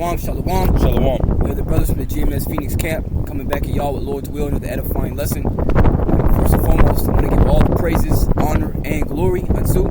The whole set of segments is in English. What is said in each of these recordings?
Shalom, shalom. Shalom. We're the brothers from the GMS Phoenix camp, coming back at y'all with Lord's will and the edifying lesson. First and foremost, I want to give all the praises, honor, and glory unto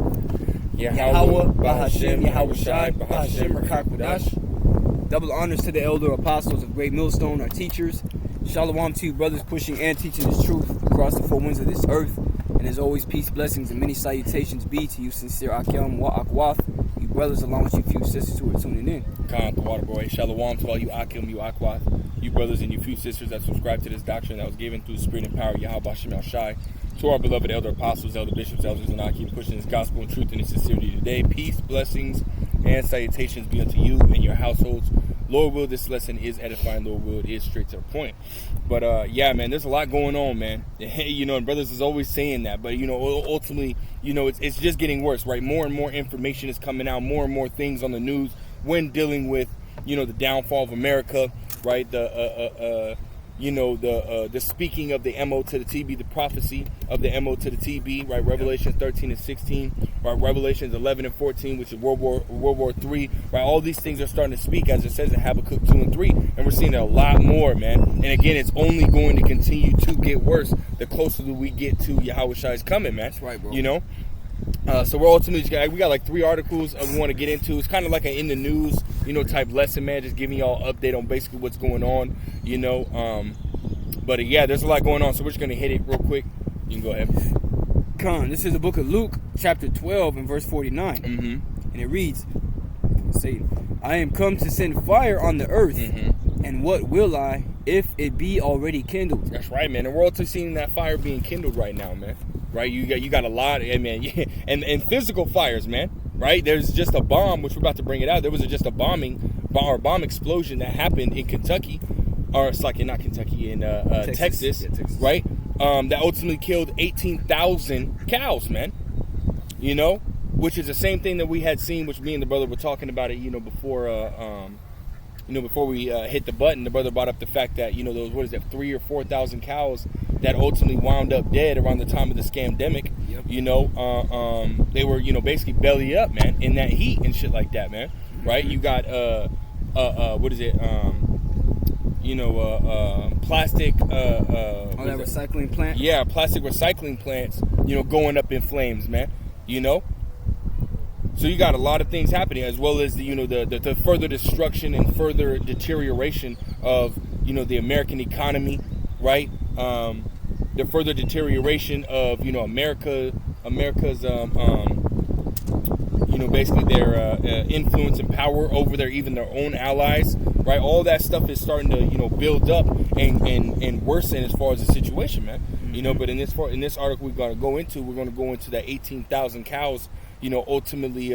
Yahweh, Bahashem, Yahweh Shai, Bahashem, Rakak Wadash. Double honors to the elder apostles of Great Millstone, our teachers. Shalom to you brothers pushing and teaching this truth across the four winds of this earth. And as always, peace, blessings, and many salutations be to you sincere Akem wa Akwaf, you brothers along with you few sisters who are tuning in. Khan, the water boy. Shalom to all you Akim, you Akwaf, you brothers and you few sisters that subscribe to this doctrine that was given through the spirit and power of Yahweh Bashem El Shai. To our beloved elder apostles, elder bishops, elders, and I keep pushing this gospel and truth and its sincerity today. Peace, blessings, and salutations be unto you and your households. Lord will, this lesson is edifying. Lord will, it is straight to the point. But yeah, man, there's a lot going on, man. You know, and brothers is always saying that. But, you know, ultimately, you know, it's just getting worse, right? More and more information is coming out, more and more things on the news when dealing with, you know, the downfall of America, right? You know, the speaking of the MO to the TB, the prophecy of the MO to the TB, right? Revelations 13 and 16, right? Revelations 11 and 14, which is World War III, right? All these things are starting to speak, as it says in Habakkuk 2 and 3, and we're seeing a lot more, man. And again, it's only going to continue to get worse the closer that we get to Yahweh Shai's coming, man. That's right, bro. You know? So we're ultimately, we got like 3 articles we want to get into. It's kind of like an in the news, you know, type lesson, man. Just giving y'all an update on basically what's going on, you know. But yeah, there's a lot going on, so we're just going to hit it real quick. You can go ahead. Khan, this is the book of Luke, chapter 12 and verse 49. Mm-hmm. And it reads, Satan, I am come to send fire on the earth, and what will I, if it be already kindled? That's right, man. And we're also seeing that fire being kindled right now, man. Right? You got a lot, man, and physical fires, man. Right? There's just a bomb, which we're about to bring it out. There was just a bomb explosion that happened in Kentucky, or it's like not Kentucky, in Texas, yeah, Texas, right? That ultimately killed 18,000 cows, man. You know, which is the same thing that we had seen, which me and the brother were talking about it, you know, before we hit the button. The brother brought up the fact that, you know, those, what is that, 3,000 or 4,000 cows that ultimately wound up dead around the time of the scamdemic. Yep. You know, they were, you know, basically belly up, man, in that heat and shit like that, man. Right? You got what is it? You know, plastic. That recycling plant. Yeah, plastic recycling plants. You know, going up in flames, man. You know. So you got a lot of things happening, as well as the, you know, the further destruction and further deterioration of, you know, the American economy, right? The further deterioration of, you know, America's you know, basically their influence and power over even their own allies, right? All that stuff is starting to, you know, build up and worsen as far as the situation, man. You know, but in this article we're going to go into that 18,000 cows, you know, ultimately, you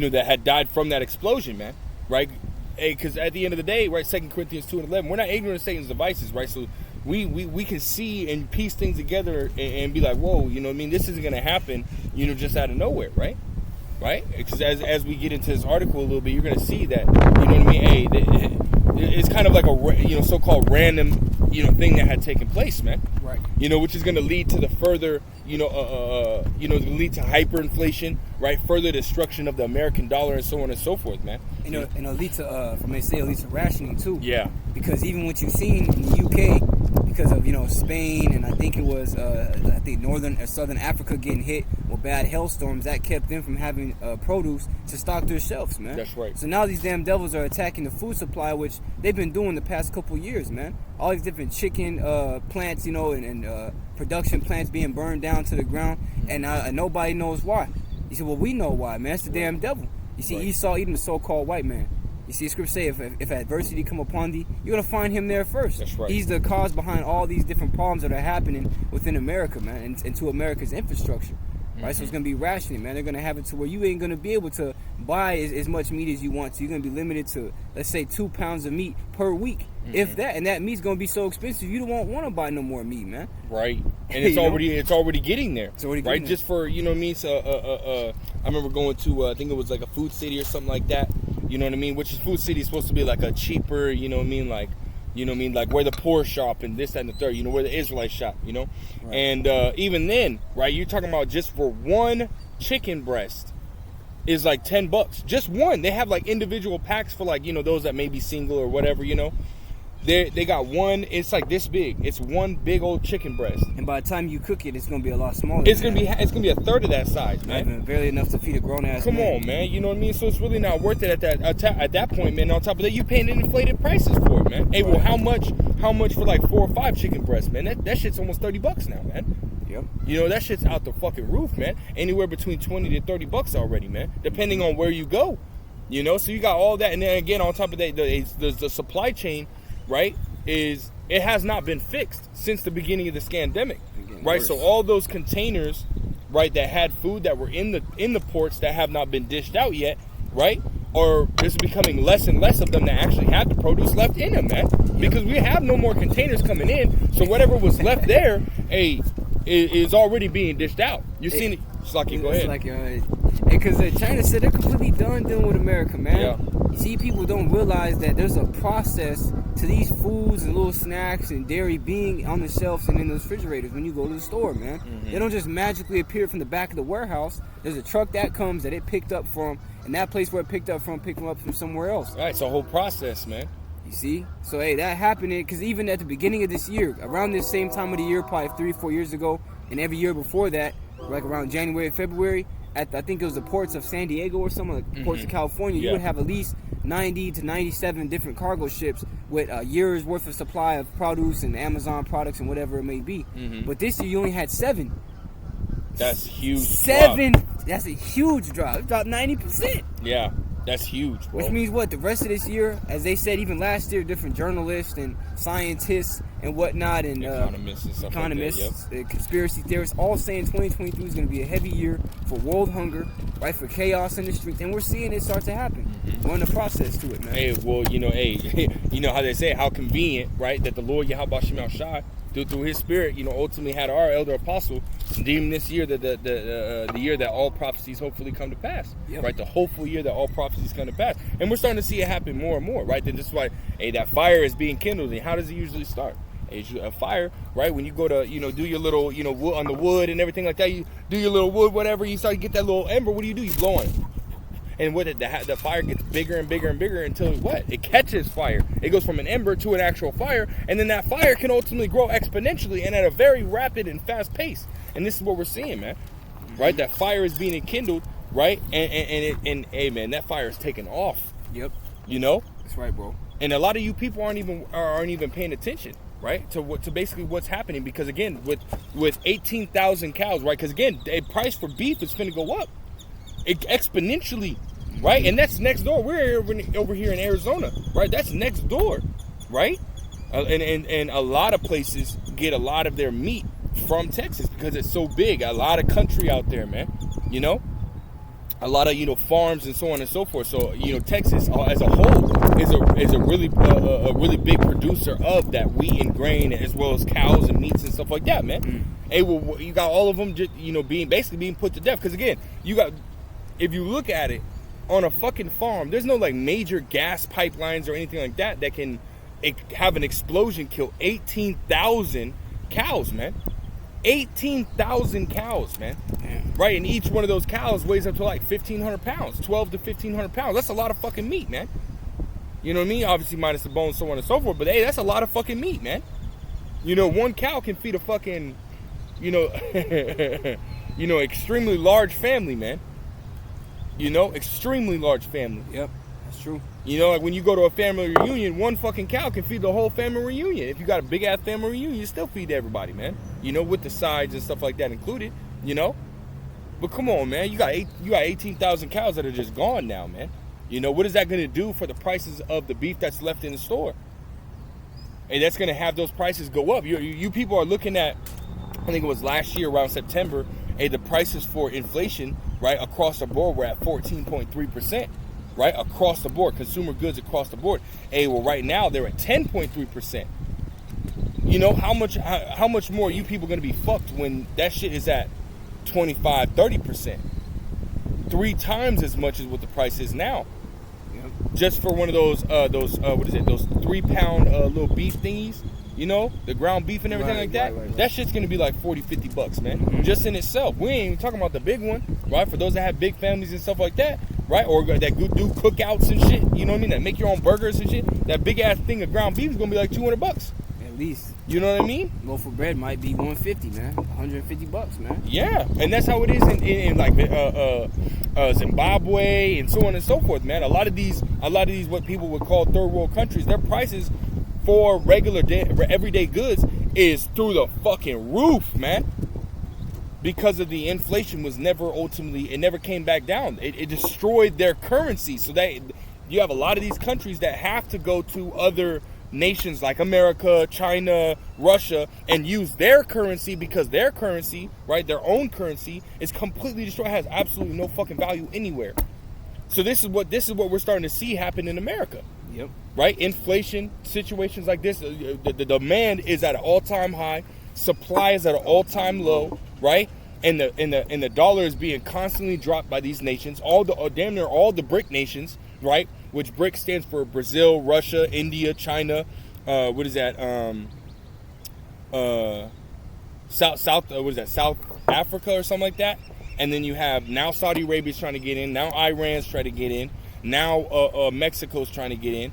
know, that had died from that explosion, man, right? Because at the end of the day, right, 2 Corinthians 2 and 11, we're not ignorant of Satan's devices, right? So we can see and piece things together and be like, whoa, you know what I mean? This isn't going to happen, you know, just out of nowhere, right? Right? Because as we get into this article a little bit, you're going to see that, you know what I mean? Hey, it's kind of like a, you know, so-called random, you know, thing that had taken place, man. Right. You know, which is going to lead to the further, you know, lead to hyperinflation, right? Further destruction of the American dollar and so on and so forth, man. You know, and it'll lead to, if I may say, it'll lead to rationing too. Yeah. Because even what you've seen in the UK, because of, you know, Spain and I think it was, northern or southern Africa getting hit with bad hailstorms, that kept them from having produce to stock their shelves, man. That's right. So now these damn devils are attacking the food supply, which they've been doing the past couple years, man. All these different chicken plants, you know, and production plants being burned down to the ground, and nobody knows why. You say, well, we know why, man. It's the damn devil. You see, Esau eating the so-called white man. You see, the scripture say, if adversity come upon thee, you're going to find him there first. That's right. He's the cause behind all these different problems that are happening within America, man, and to America's infrastructure. Right, so it's going to be rationing, man. They're going to have it to where you ain't going to be able to buy as much meat as you want to. You're going to be limited to, let's say, 2 pounds of meat per week, if that. And that meat's going to be so expensive, you don't want to buy no more meat, man. Right, and it's already getting there. It's already right, getting just for, you know what I mean. So I remember going to I think it was like a Food City or something like that. You know what I mean? Which is Food City is supposed to be like a cheaper, you know what I mean, like. You know what I mean? Like where the poor shop and this, that, and the third. You know, where the Israelites shop, you know? Right. And even then, right, you're talking about just for one chicken breast is like $10. Just one. They have like individual packs for like, you know, those that may be single or whatever, you know. They got one. It's like this big. It's one big old chicken breast. And by the time you cook it, it's gonna be a lot smaller. It's gonna be a third of that size, man. Not even barely enough to feed a grown ass. Come on, man. You know what I mean? So it's really not worth it at that point, man. On top of that, you paying inflated prices for it, man. Hey, well, how much for like 4 or 5 chicken breasts, man? That shit's almost $30 now, man. Yep. You know, that shit's out the fucking roof, man. Anywhere between $20 to $30 already, man. Depending on where you go. You know, so you got all that, and then again on top of that, the supply chain, right? It has not been fixed since the beginning of this pandemic, right? So all those containers, right, that had food that were in the ports that have not been dished out yet, right? Or it's becoming less and less of them that actually have the produce left in them, man. Because we have no more containers coming in, so whatever was left there, is already being dished out. You've seen it. Slaki, go ahead. Because China said they're completely done dealing with America, man. Yeah. You see, people don't realize that there's a process to these foods and little snacks and dairy being on the shelves and in those refrigerators when you go to the store, man. Mm-hmm. They don't just magically appear from the back of the warehouse. There's a truck that comes that it picked up from, and that place where it picked them up from somewhere else. Right, it's a whole process, man. You see? So, hey, that happened because even at the beginning of this year, around this same time of the year, probably 3 or 4 years ago, and every year before that, like around January, February, I think it was the ports of San Diego or something, like ports of California, you would have at least 90 to 97 different cargo ships with a year's worth of supply of produce and Amazon products and whatever it may be. Mm-hmm. But this year you only had 7. That's huge. 7. That's a huge drop. It dropped 90%. Yeah. That's huge, bro. Which means what? The rest of this year, as they said, even last year, different journalists and scientists and whatnot, and economists and stuff like that, yep. Conspiracy theorists, all saying 2023 is going to be a heavy year for world hunger, right? For chaos in the streets, and we're seeing it start to happen. Mm-hmm. We're in the process to it, man. Hey, well, you know how they say, how convenient, right? That the Lord Yahweh Shem Shai, through His Spirit, you know, ultimately had our elder apostle deem this year the year that all prophecies hopefully come to pass, right? The hopeful year that all prophecies come to pass, and we're starting to see it happen more and more, right? Then this is why, that fire is being kindled. And how does it usually start? A fire, right? When you go to, do your little, wood on the wood and everything like that, you do your little wood, whatever. You start to get that little ember. What do? You blow on it. And with it, the fire gets bigger and bigger and bigger until what? It catches fire. It goes from an ember to an actual fire, and then that fire can ultimately grow exponentially and at a very rapid and fast pace. And this is what we're seeing, man. Right? That fire is being enkindled, right? And hey, man, that fire is taking off. Yep. That's right, bro. And a lot of you people aren't even paying attention, right? To basically what's happening, because again, with 18,000 cows, right? Because again, the price for beef is finna go up. Exponentially, right? And that's next door. We're over here in Arizona, right? That's next door, right? And a lot of places get a lot of their meat from Texas because it's so big. A lot of country out there, man. A lot of farms and so on and so forth. So Texas as a whole is a really big producer of that wheat and grain, as well as cows and meats and stuff like that, man. Hey, well, you got all of them just being put to death because again, if you look at it on a fucking farm, there's no like major gas pipelines or anything like that can have an explosion kill 18,000 cows, man. 18,000 cows, man. Right? And each one of those cows weighs up to like 1,500 pounds, 12 to 1,500 pounds. That's a lot of fucking meat, man. You know what I mean? Obviously minus the bones, so on and so forth. But hey, that's a lot of fucking meat, man. One cow can feed a fucking, extremely large family, man. Extremely large family. Yep, that's true. Like when you go to a family reunion, one fucking cow can feed the whole family reunion. If you got a big ass family reunion, you still feed everybody, man. With the sides and stuff like that included. But come on, man, you got 18,000 cows that are just gone now, man. What is that going to do for the prices of the beef that's left in the store? And that's going to have those prices go up. You people are looking at, I think it was last year around September, the prices for inflation, right, across the board were at 14.3%, right, across the board, consumer goods across the board. Well, right now they're at 10.3%. How much more are you people going to be fucked when that shit is at 25, 30%? 3 times as much as what the price is now. Yep. Just for one of those 3-pound little beef thingies, you know, the ground beef and everything like that. Right. That shit's gonna be like $40-$50, man, just in itself. We ain't even talking about the big one, right? For those that have big families and stuff like that, right? Or that do cookouts and shit, you know what I mean? That make your own burgers and shit. That big ass thing of ground beef is gonna be like $200 at least. You know what I mean? Loaf of bread might be $150, man. $150, man. Yeah, and that's how it is in like Zimbabwe and so on and so forth, man. A lot of these what people would call third world countries, their prices for regular everyday goods is through the fucking roof, man. Because of the inflation was never came back down. It destroyed their currency. So you have a lot of these countries that have to go to other nations like America, China, Russia, and use their currency because their currency, right, their own currency is completely destroyed, has absolutely no fucking value anywhere. So this is what we're starting to see happen in America. Yep. Right? Inflation, situations like this, the demand is at an all-time high, supply is at an all-time low, right? And the dollar is being constantly dropped by these nations, damn near all the BRIC nations, right? Which BRIC stands for Brazil, Russia, India, China. What is that? South Africa or something like that. And then you have now Saudi Arabia's trying to get in. Now Iran's trying to get in. Now Mexico's trying to get in.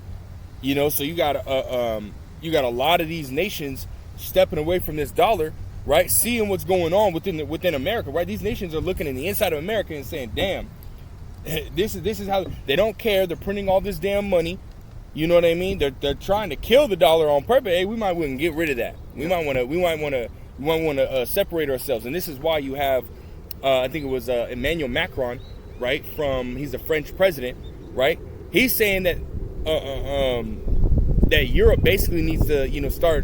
You know, so you got a lot of these nations stepping away from this dollar, right? Seeing what's going on within America, right? These nations are looking in the inside of America and saying, "Damn, this is how they don't care. They're printing all this damn money." You know what I mean? They're trying to kill the dollar on purpose. Hey, we might want to get rid of that. We might want to separate ourselves. And this is why you have, I think it was Emmanuel Macron, right? He's the French president, right? He's saying that that Europe basically needs to, start,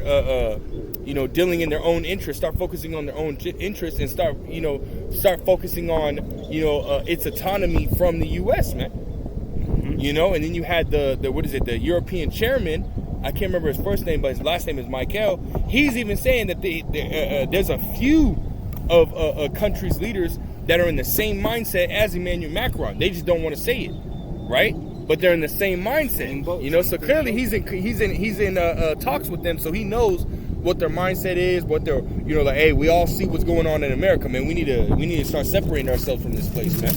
dealing in their own interests, start focusing on their own interests, and start focusing on, its autonomy from the U.S., man. And then you had the European chairman, I can't remember his first name, but his last name is Michael. He's even saying that there's a few of countries' leaders that are in the same mindset as Emmanuel Macron. They just don't want to say it, right? But they're in the same mindset, So clearly he's in talks with them, so he knows what their mindset is, what they're, like, hey, we all see what's going on in America, man. We need to start separating ourselves from this place, man.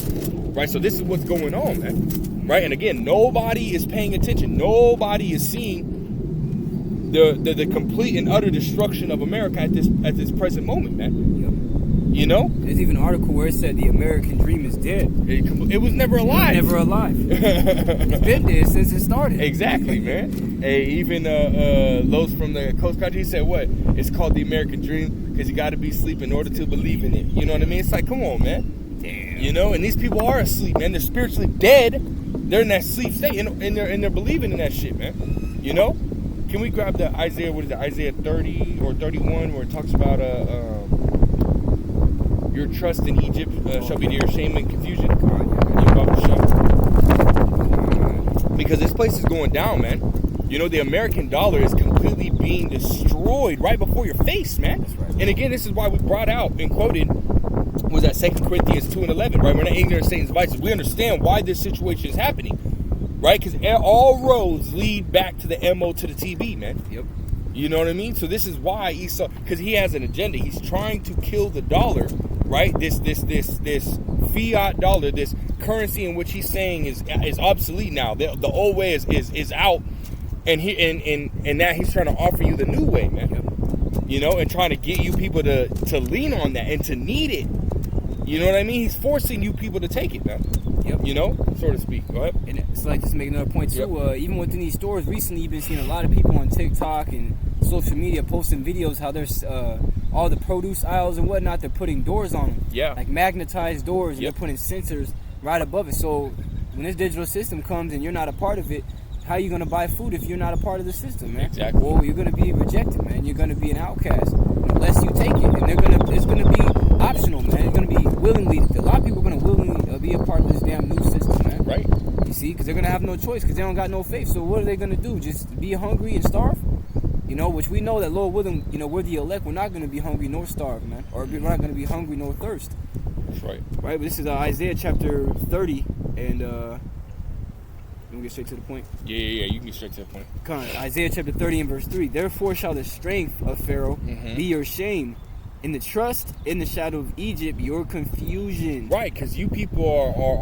Right? So this is what's going on, man. Right? And again, nobody is paying attention. Nobody is seeing the complete and utter destruction of America at this present moment, man. Yep. There's even an article where it said the American dream is dead. It was never alive. Never alive. It's been dead since it started. Exactly, man. Hey, even Los from the Coast Country, he said what? It's called the American dream because you got to be asleep in order to believe in it. You know what I mean? It's like, come on, man. Damn. And these people are asleep, man. They're spiritually dead. They're in that sleep state, and they're believing in that shit, man. Can we grab the Isaiah? What is it? Isaiah 30 or 31, where it talks about your trust in Egypt shall be to your shame and confusion. Because this place is going down, man. The American dollar is completely being destroyed right before your face, man. That's right. And again, this is why we brought out and quoted, was that 2 Corinthians 2:11, right? We're not ignorant of Satan's vices. We understand why this situation is happening, right? Because all roads lead back to the MO to the TB, man. Yep. You know what I mean? So this is why Esau, because he has an agenda. He's trying to kill the dollar, right? This fiat dollar, this currency in which he's saying is obsolete now. The old way is out, and now he's trying to offer you the new way, man. Yep. And trying to get you people to lean on that and to need it. You know what I mean? He's forcing you people to take it, man. Yep. So to speak. Go ahead. And it's like, just to make another point too, Yep. Even within these stores recently, you've been seeing a lot of people on TikTok and social media posting videos how there's all the produce aisles and whatnot, they're putting doors on them. Yeah. Like magnetized doors, and Yep. they're putting sensors right above it. So when this digital system comes and you're not a part of it, how are you going to buy food if you're not a part of the system, man? Exactly. Well, you're going to be rejected, man. You're going to be an outcast unless you take it. And it's going to be optional, man. It's going to be willingly. A lot of people are going to willingly be a part of this damn new system, man. Right. You see? Because they're going to have no choice because they don't got no faith. So what are they going to do? Just be hungry and starve? Which we know that, Lord willing, we're the elect. We're not going to be hungry nor starve, man. Or we're not going to be hungry nor thirst. That's right. Right? But this is Isaiah chapter 30 and... You want to get straight to the point? Yeah. You can get straight to the point. Come on. Isaiah chapter 30 and verse 3. Therefore shall the strength of Pharaoh be your shame. In the trust in the shadow of Egypt, your confusion. Right, because you people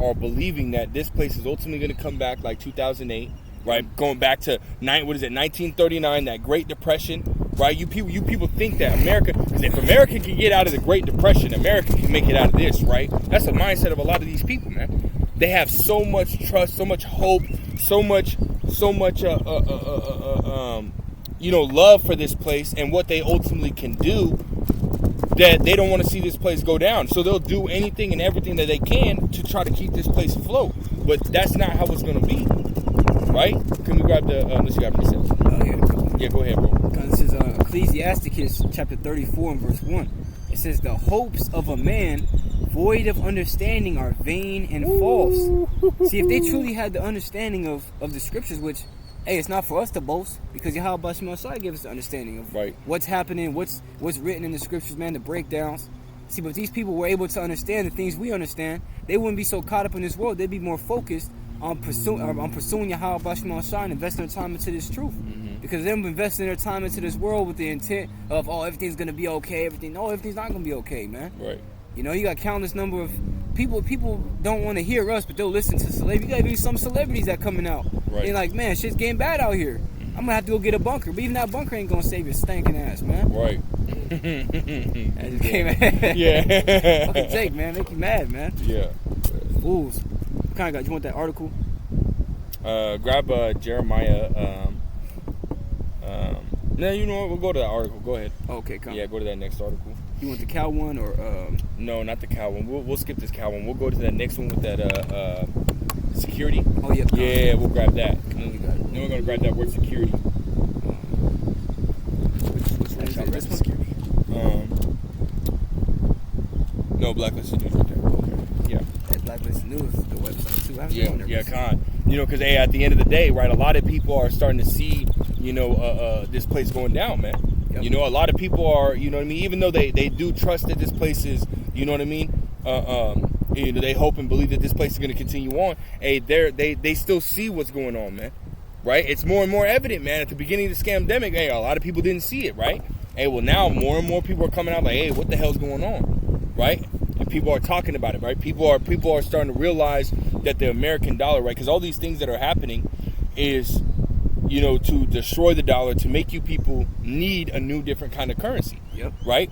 are believing that this place is ultimately going to come back like 2008, right? Going back to 1939, that Great Depression, right? You people think that America, because if America can get out of the Great Depression, America can make it out of this, right? That's the mindset of a lot of these people, man. They have so much trust, so much hope, so much love for this place and what they ultimately can do, that they don't want to see this place go down. So they'll do anything and everything that they can to try to keep this place afloat. But that's not how it's going to be. Right? Can we grab the, unless you got precepts? Yeah, go ahead, bro. This is Ecclesiasticus chapter 34 and verse 1. It says, the hopes of a man void of understanding are vain and false. See, if they truly had the understanding of the scriptures, which, hey, it's not for us to boast, because Yahweh Shema Shai gave us the understanding of what's happening, what's written in the scriptures, man, the breakdowns. See, but if these people were able to understand the things we understand, they wouldn't be so caught up in this world. They'd be more focused on pursuing Yahweh Shema Shai and investing their time into this truth. Because them investing their time into this world with the intent of, everything's going to be okay, everything's not going to be okay, man. Right. You know, you got countless number of people don't want to hear us, but they'll listen to celebrities. You got even some celebrities that coming out. Right. They're like, man, shit's getting bad out here. I'm going to have to go get a bunker. But even that bunker ain't going to save your stinking ass, man. Right. I just came at Yeah. Fucking Jake, man. Make you mad, man. Yeah. Fools. What kind of guy? You want that article? Grab Jeremiah. No, you know what? We'll go to that article. Go ahead. Okay, come. Yeah, go to that next article. You want the cow one or? No, not the cow one. We'll skip this cow one. We'll go to that next one with that security. Oh yeah. Yeah, we'll grab that. Then we're gonna grab that word security. Which one is it? This one? Security. No, Blacklisted News right there. Okay. Yeah. That Blacklisted News, the website too. Yeah, con. You know, because at the end of the day, right, a lot of people are starting to see, this place going down, man. Yep. You know, a lot of people are, you know what I mean, even though they do trust that this place is, you know what I mean, they hope and believe that this place is going to continue on. Hey, they still see what's going on, man. Right? It's more and more evident, man. At the beginning of the scamdemic, hey, a lot of people didn't see it, right? Hey, well, now more and more people are coming out like, hey, what the hell's going on, right? And people are talking about it, right? People are starting to realize that the American dollar, right? Because all these things that are happening is, to destroy the dollar, to make you people need a new, different kind of currency. Yep. Right?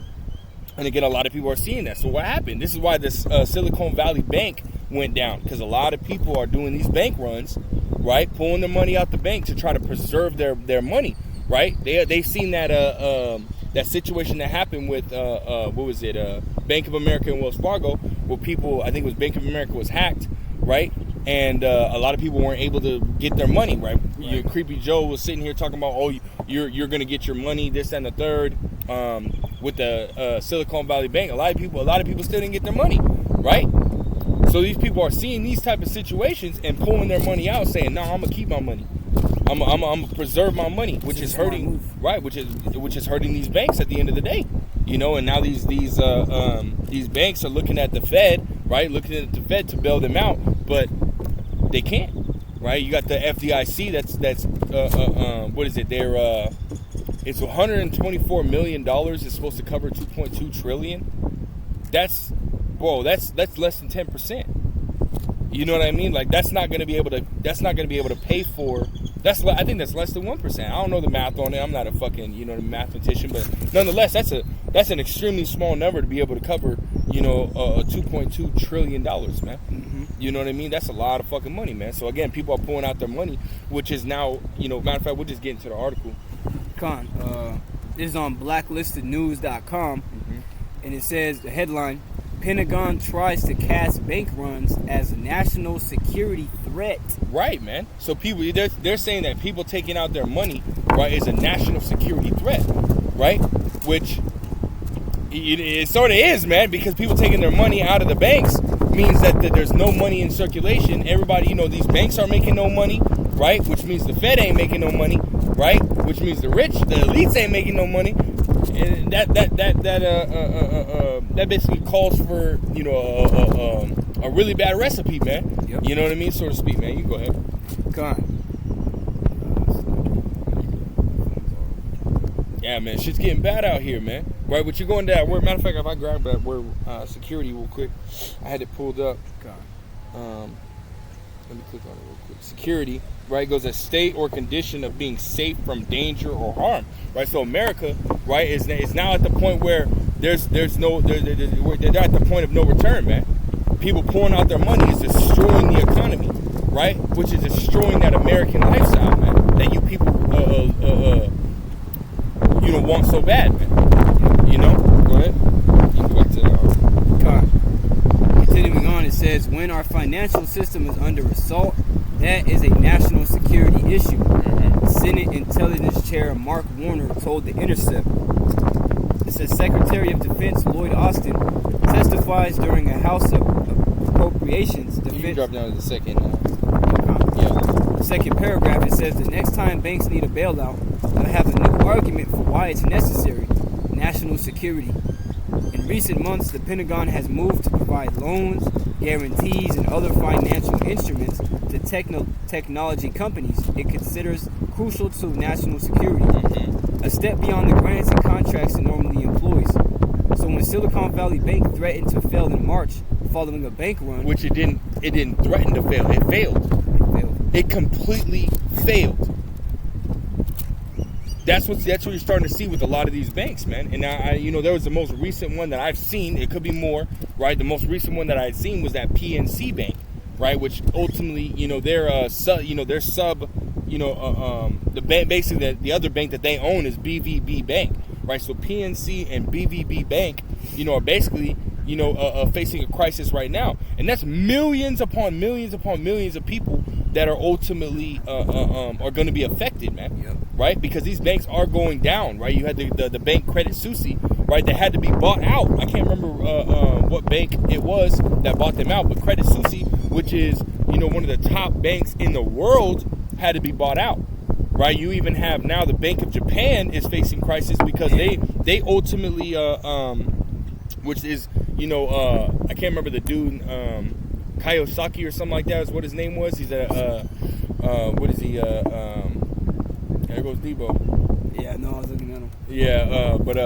And again, a lot of people are seeing that. So what happened? This is why this Silicon Valley Bank went down, because a lot of people are doing these bank runs, right? Pulling their money out the bank to try to preserve their money, right? They seen that that situation that happened with Bank of America and Wells Fargo, where people, I think it was Bank of America, was hacked, right? And a lot of people weren't able to get their money, right? Your Creepy Joe was sitting here talking about, you're going to get your money, this and the third, with the Silicon Valley Bank. A lot of people still didn't get their money, right? So these people are seeing these type of situations and pulling their money out, saying, "No, I'm gonna keep my money. I'm gonna preserve my money," which is hurting, right? Which is hurting these banks at the end of the day, And now these banks are looking at the Fed, right? Looking at the Fed to bail them out, but they can't, right? You got the FDIC. That's what is it? It's $124 million. It's supposed to cover $2.2 trillion. That's less than 10%. You know what I mean? Like that's not going to be able to pay for. I think that's less than 1%. I don't know the math on it. I'm not a fucking mathematician, but nonetheless, that's an extremely small number to be able to cover $2.2 trillion, man. Mm-hmm. You know what I mean? That's a lot of fucking money, man. So again, people are pulling out their money, which is now matter of fact, we'll just get into the article. This is on blacklistednews.com, and it says the headline: Pentagon tries to cast bank runs as a national security threat. Right, man. So people, they're saying that people taking out their money, right, is a national security threat, right? Which it sort of is, man, because people taking their money out of the banks means that there's no money in circulation. Everybody, these banks are making no money, right? Which means the Fed ain't making no money, right? Which means the elites ain't making no money. And that basically calls for a really bad recipe, man. Yep. You know what I mean, so to speak, man. You go ahead. Con. Yeah, man, shit's getting bad out here, man. Right, but you're going down. Matter of fact, if I grab that word security real quick, I had it pulled up. Let me click on it real quick. Security, right, goes a state or condition of being safe from danger or harm, right? So America, right, is now at the point where they're at the point of no return, man. People pouring out their money is destroying the economy, right? Which is destroying that American lifestyle, man. That you people, want so bad, man. You know? Go ahead. You go back to Continuing on, it says, when our financial system is under assault, that is a national security issue. Senate Intelligence Chair Mark Warner told The Intercept. It says Secretary of Defense Lloyd Austin testifies during a House Appropriations. You can drop down to the second. The second paragraph, it says the next time banks need a bailout, they'll have a new argument for why it's necessary. National security. In recent months, the Pentagon has moved to provide loans, guarantees, and other financial instruments to technology companies it considers crucial to national security. A step beyond the grants and contracts it normally employs. So when Silicon Valley Bank threatened to fail in March following a bank run, which it didn't threaten to fail, it failed. It completely failed. That's what you're starting to see with a lot of these banks, man. And there was the most recent one that I've seen. It could be more, right? The most recent one that I had seen was that PNC Bank, right? Which ultimately, their sub, the bank, basically the other bank that they own is BVB Bank, right? So PNC and BVB Bank, are basically, facing a crisis right now, and that's millions upon millions upon millions of people that are ultimately are going to be affected, man. Yep. Right? Because these banks are going down, right? You had the bank Credit Suisse, right? That had to be bought out. I can't remember what bank it was that bought them out, but Credit Suisse, which is one of the top banks in the world, had to be bought out, right? You even have now the Bank of Japan is facing crisis because they ultimately which is I can't remember the dude Kiyosaki or something like that is what his name was. He's what is he? There goes Debo. Yeah, no, I was looking at him. Yeah, but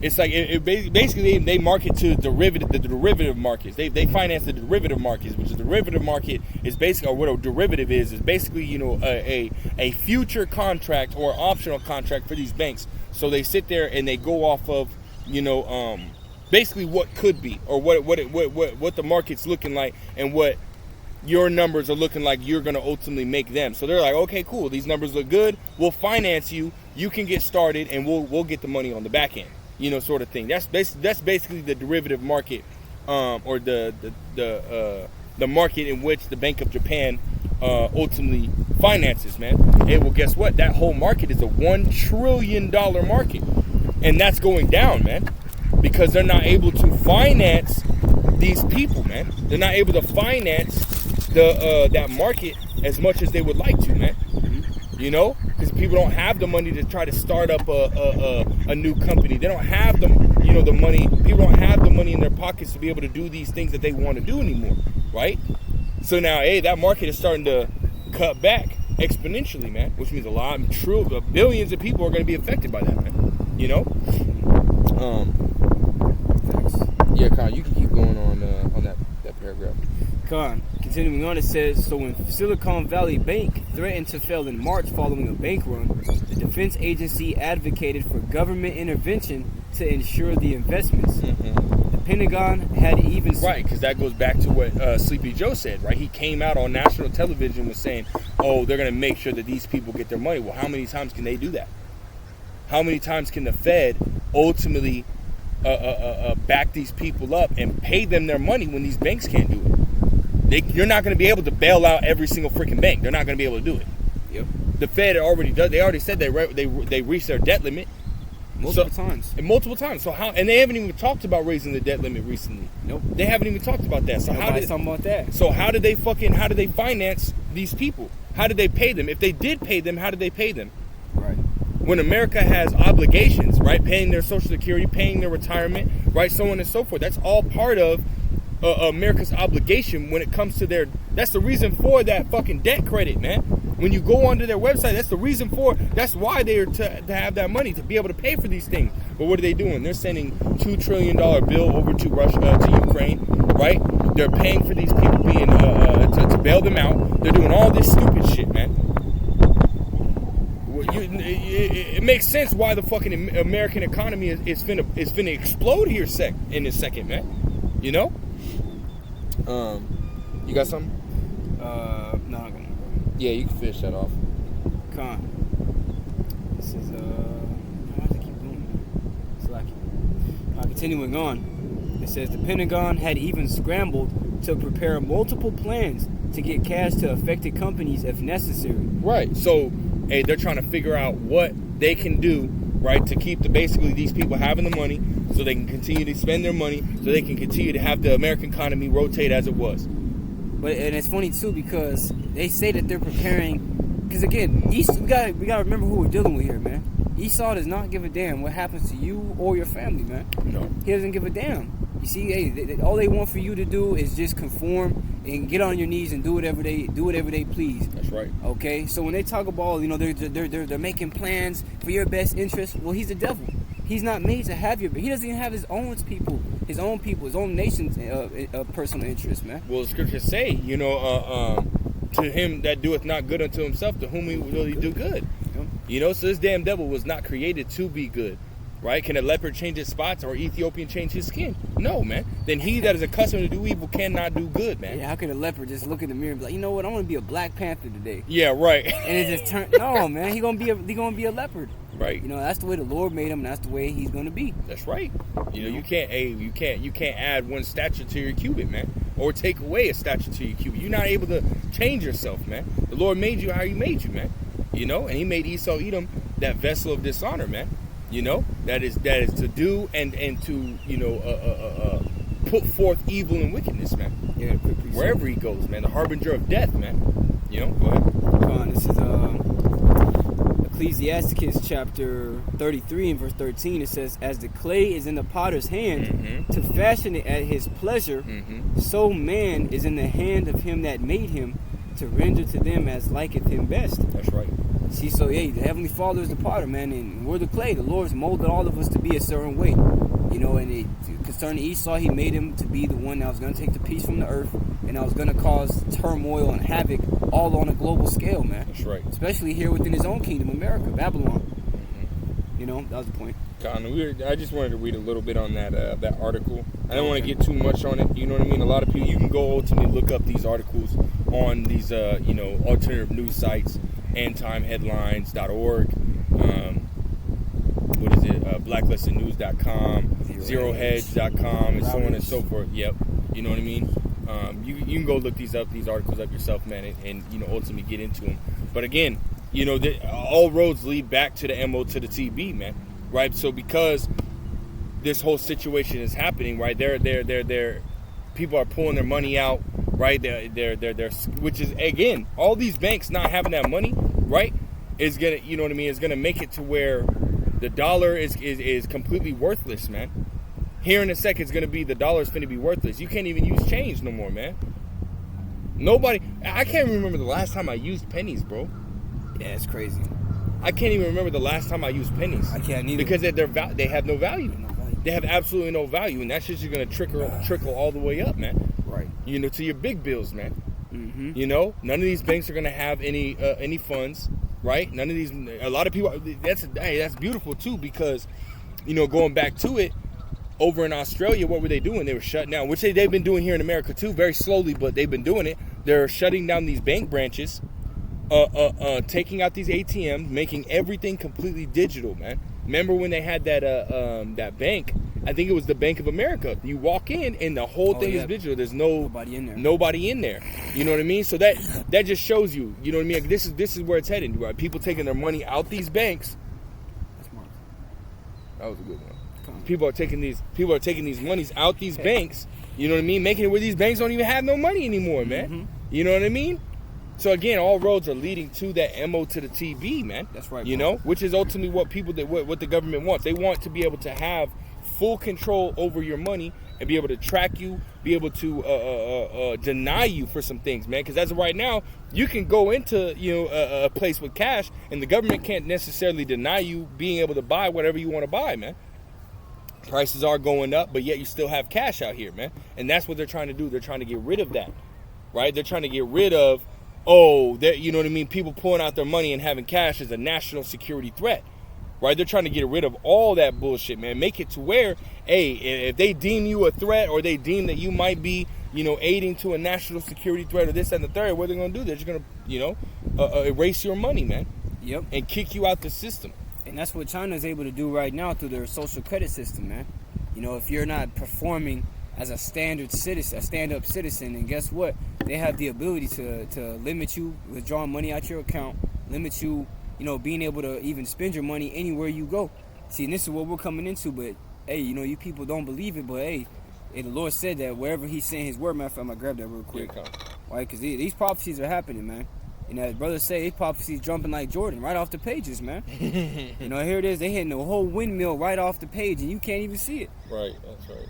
it's like basically they market to the derivative markets. They finance the derivative markets, which is the derivative market is basically, or what a derivative is basically a future contract or optional contract for these banks. So they sit there and they go off of basically what could be, or what the market's looking like, and what your numbers are looking like you're going to ultimately make them. So they're like, okay, cool, these numbers look good, we'll finance you, you can get started, and we'll get the money on the back end, sort of thing. That's basically the derivative market, or the market in which the Bank of Japan ultimately finances, man. Hey, well, guess what? That whole market is a $1 trillion market, and that's going down, man. Because they're not able to finance these people, man. They're not able to finance that market as much as they would like to, man. Because people don't have the money to try to start up a new company. They don't have the money. People don't have the money in their pockets to be able to do these things that they want to do anymore, right? So now, that market is starting to cut back exponentially, man. Which means billions of people are going to be affected by that, man. Yeah, Khan, you can keep going on that paragraph. Khan, continuing on, it says, so when Silicon Valley Bank threatened to fail in March following a bank run, the defense agency advocated for government intervention to ensure the investments. The Pentagon had even... Right, because that goes back to what Sleepy Joe said, right? He came out on national television was saying, they're going to make sure that these people get their money. Well, how many times can they do that? How many times can the Fed ultimately back these people up and pay them their money when these banks can't do it? You're not going to be able to bail out every single freaking bank. They're not going to be able to do it. Yep. The Fed already does. They already said they reached their debt limit multiple times. So how? And they haven't even talked about raising the debt limit recently. Nope. They haven't even talked about that. So Nobody's talking about that. So how did they finance these people? How did they pay them? If they did pay them, how did they pay them? Right. When America has obligations, right? Paying their Social Security, paying their retirement, right? So on and so forth. That's all part of America's obligation when it comes to their. That's the reason for that fucking debt credit, man. When you go onto their website, that's the reason for. That's why they are to have that money to be able to pay for these things. But what are they doing? They're sending $2 trillion bill over to Russia, to Ukraine, right? They're paying for these people being to bail them out. They're doing all this stupid shit, man. It makes sense why the fucking American economy is finna explode here in a second, man. You know? You got something? No, I'm gonna. Yeah, you can finish that off. Con. This is why does it keep doing that? It's lucky. Continuing on, it says the Pentagon had even scrambled to prepare multiple plans to get cash to affected companies if necessary. Right. So, hey, they're trying to figure out what they can do, right, to keep basically these people having the money, so they can continue to spend their money, so they can continue to have the American economy rotate as it was. And it's funny too because they say that they're preparing. Because again, we gotta remember who we're dealing with here, man. Esau does not give a damn what happens to you or your family, man. No, he doesn't give a damn. You see, hey, all they want for you to do is just conform and get on your knees and do whatever they please. That's right. Okay, so when they talk about, they're making plans for your best interest, well, he's the devil. He's not made to have your. He doesn't even have his own people, his own nation's personal interest, man. Well, the scriptures say, to him that doeth not good unto himself, to whom he will he do good. So this damn devil was not created to be good, right? Can a leopard change his spots or Ethiopian change his skin? No, man. Then he that is accustomed to do evil cannot do good, man. Yeah, how can a leopard just look in the mirror and be like, you know what, I want to be a Black Panther today? Yeah, right. And it just turned. No, man, he gonna be a leopard. Right. That's the way the Lord made him, and that's the way he's gonna be. That's right. You can't add one stature to your cubit, man, or take away a stature to your cubit. You're not able to change yourself, man. The Lord made you how He made you, man. And He made Esau Edom that vessel of dishonor, man. That is to do and to put forth evil and wickedness, man. Yeah, wherever he goes, man. The harbinger of death, man. Go ahead. This is Ecclesiasticus chapter 33 and verse 13. It says, as the clay is in the potter's hand to fashion it at his pleasure, so man is in the hand of him that made him to render to them as liketh him best. That's right. See, so the Heavenly Father is the potter, man, and we're the clay. The Lord's molded all of us to be a certain way. And concerning Esau, He made him to be the one that was going to take the peace from the earth, and that was going to cause turmoil and havoc all on a global scale, man. That's right. Especially here within his own kingdom, America, Babylon. That was the point. I just wanted to read a little bit on that article. I don't want to get too much on it. You know what I mean? A lot of people, you can go ultimately look up these articles on these, alternative news sites, endtimeheadlines.org, blacklistednews.com, zerohedge.com, and so on and so forth. Yep. You know what I mean? You can go look these articles up yourself, man, and ultimately get into them. But again, all roads lead back to the MO to the TB, man. Right? So because this whole situation is happening, right? They're people are pulling their money out, right? They're which is, again, all these banks not having that money, right, is gonna, is gonna make it to where the dollar is completely worthless, man. Here in a second, it's gonna be, the dollar's finna be worthless. You can't even use change no more, man. I can't remember the last time I used pennies, bro. Yeah, it's crazy. I can't even remember the last time I used pennies. I can't either. Because they have no value. They have absolutely no value, and that shit's just gonna trickle all the way up, man. Right. To your big bills, man. Mm-hmm. None of these banks are gonna have any funds, right? None of these. A lot of people. That's beautiful too, because going back to it, over in Australia, what were they doing? They were shutting down, which they've been doing here in America too, very slowly, but they've been doing it. They're shutting down these bank branches, taking out these ATMs, making everything completely digital, man. Remember when they had that bank? I think it was the Bank of America. You walk in and the whole thing is digital. There's nobody in there. You know what I mean? So that just shows you. You know what I mean? This is where it's heading. Right? People taking their money out these banks. That's smart. That was a good one. People are taking these monies out these banks. You know what I mean? Making it where these banks don't even have no money anymore, man. Mm-hmm. You know what I mean? So again, all roads are leading to that MO to the TB, man. That's right. Which is ultimately what the government wants. They want to be able to have full control over your money and be able to track you, be able to deny you for some things, man. Because as of right now, you can go into a place with cash, and the government can't necessarily deny you being able to buy whatever you want to buy, man. Prices are going up, but yet you still have cash out here, man. And that's what they're trying to do. They're trying to get rid of that, right? They're trying to get rid of, you know what I mean? People pulling out their money and having cash is a national security threat, right? They're trying to get rid of all that bullshit, man. Make it to where, hey, if they deem you a threat or they deem that you might be, aiding to a national security threat or this and the third, what are they going to do? They're just going to, erase your money, man. Yep. And kick you out the system. And that's what China is able to do right now through their social credit system, man. If you're not performing as a standard citizen, a stand-up citizen, and guess what? They have the ability to limit you withdrawing money out your account, limit you, being able to even spend your money anywhere you go. See, and this is what we're coming into, but, hey, you people don't believe it, but, hey, the Lord said that wherever He's sent His word, man, I'm going to grab that real quick. Right? Because these prophecies are happening, man. And as brothers say, these prophecies jumping like Jordan right off the pages, man. Here it is. They hitting the whole windmill right off the page, and you can't even see it. Right, that's right.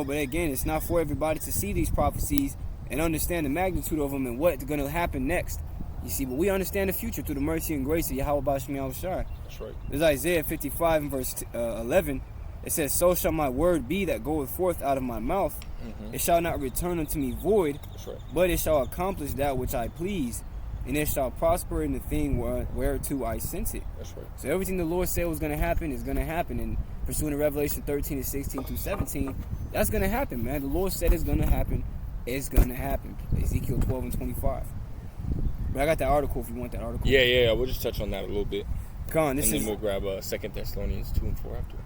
But again, it's not for everybody to see these prophecies and understand the magnitude of them and what's going to happen next. You see, but we understand the future through the mercy and grace of Yahweh Bashmi Yahushua. That's right. There's Isaiah 55 and verse 11. It says, "So shall my word be that goeth forth out of my mouth. It shall not return unto me void, that's right, but it shall accomplish that which I please. And it shall prosper in the thing whereto I sent it." That's right. So everything the Lord said was going to happen is going to happen. And pursuing to Revelation 13 and 16 through 17, that's going to happen, man. The Lord said it's going to happen. It's going to happen. Ezekiel 12 and 25. But I got that article if you want that article. Yeah. We'll just touch on that a little bit. Then we'll grab 2 Thessalonians 2 and 4 after.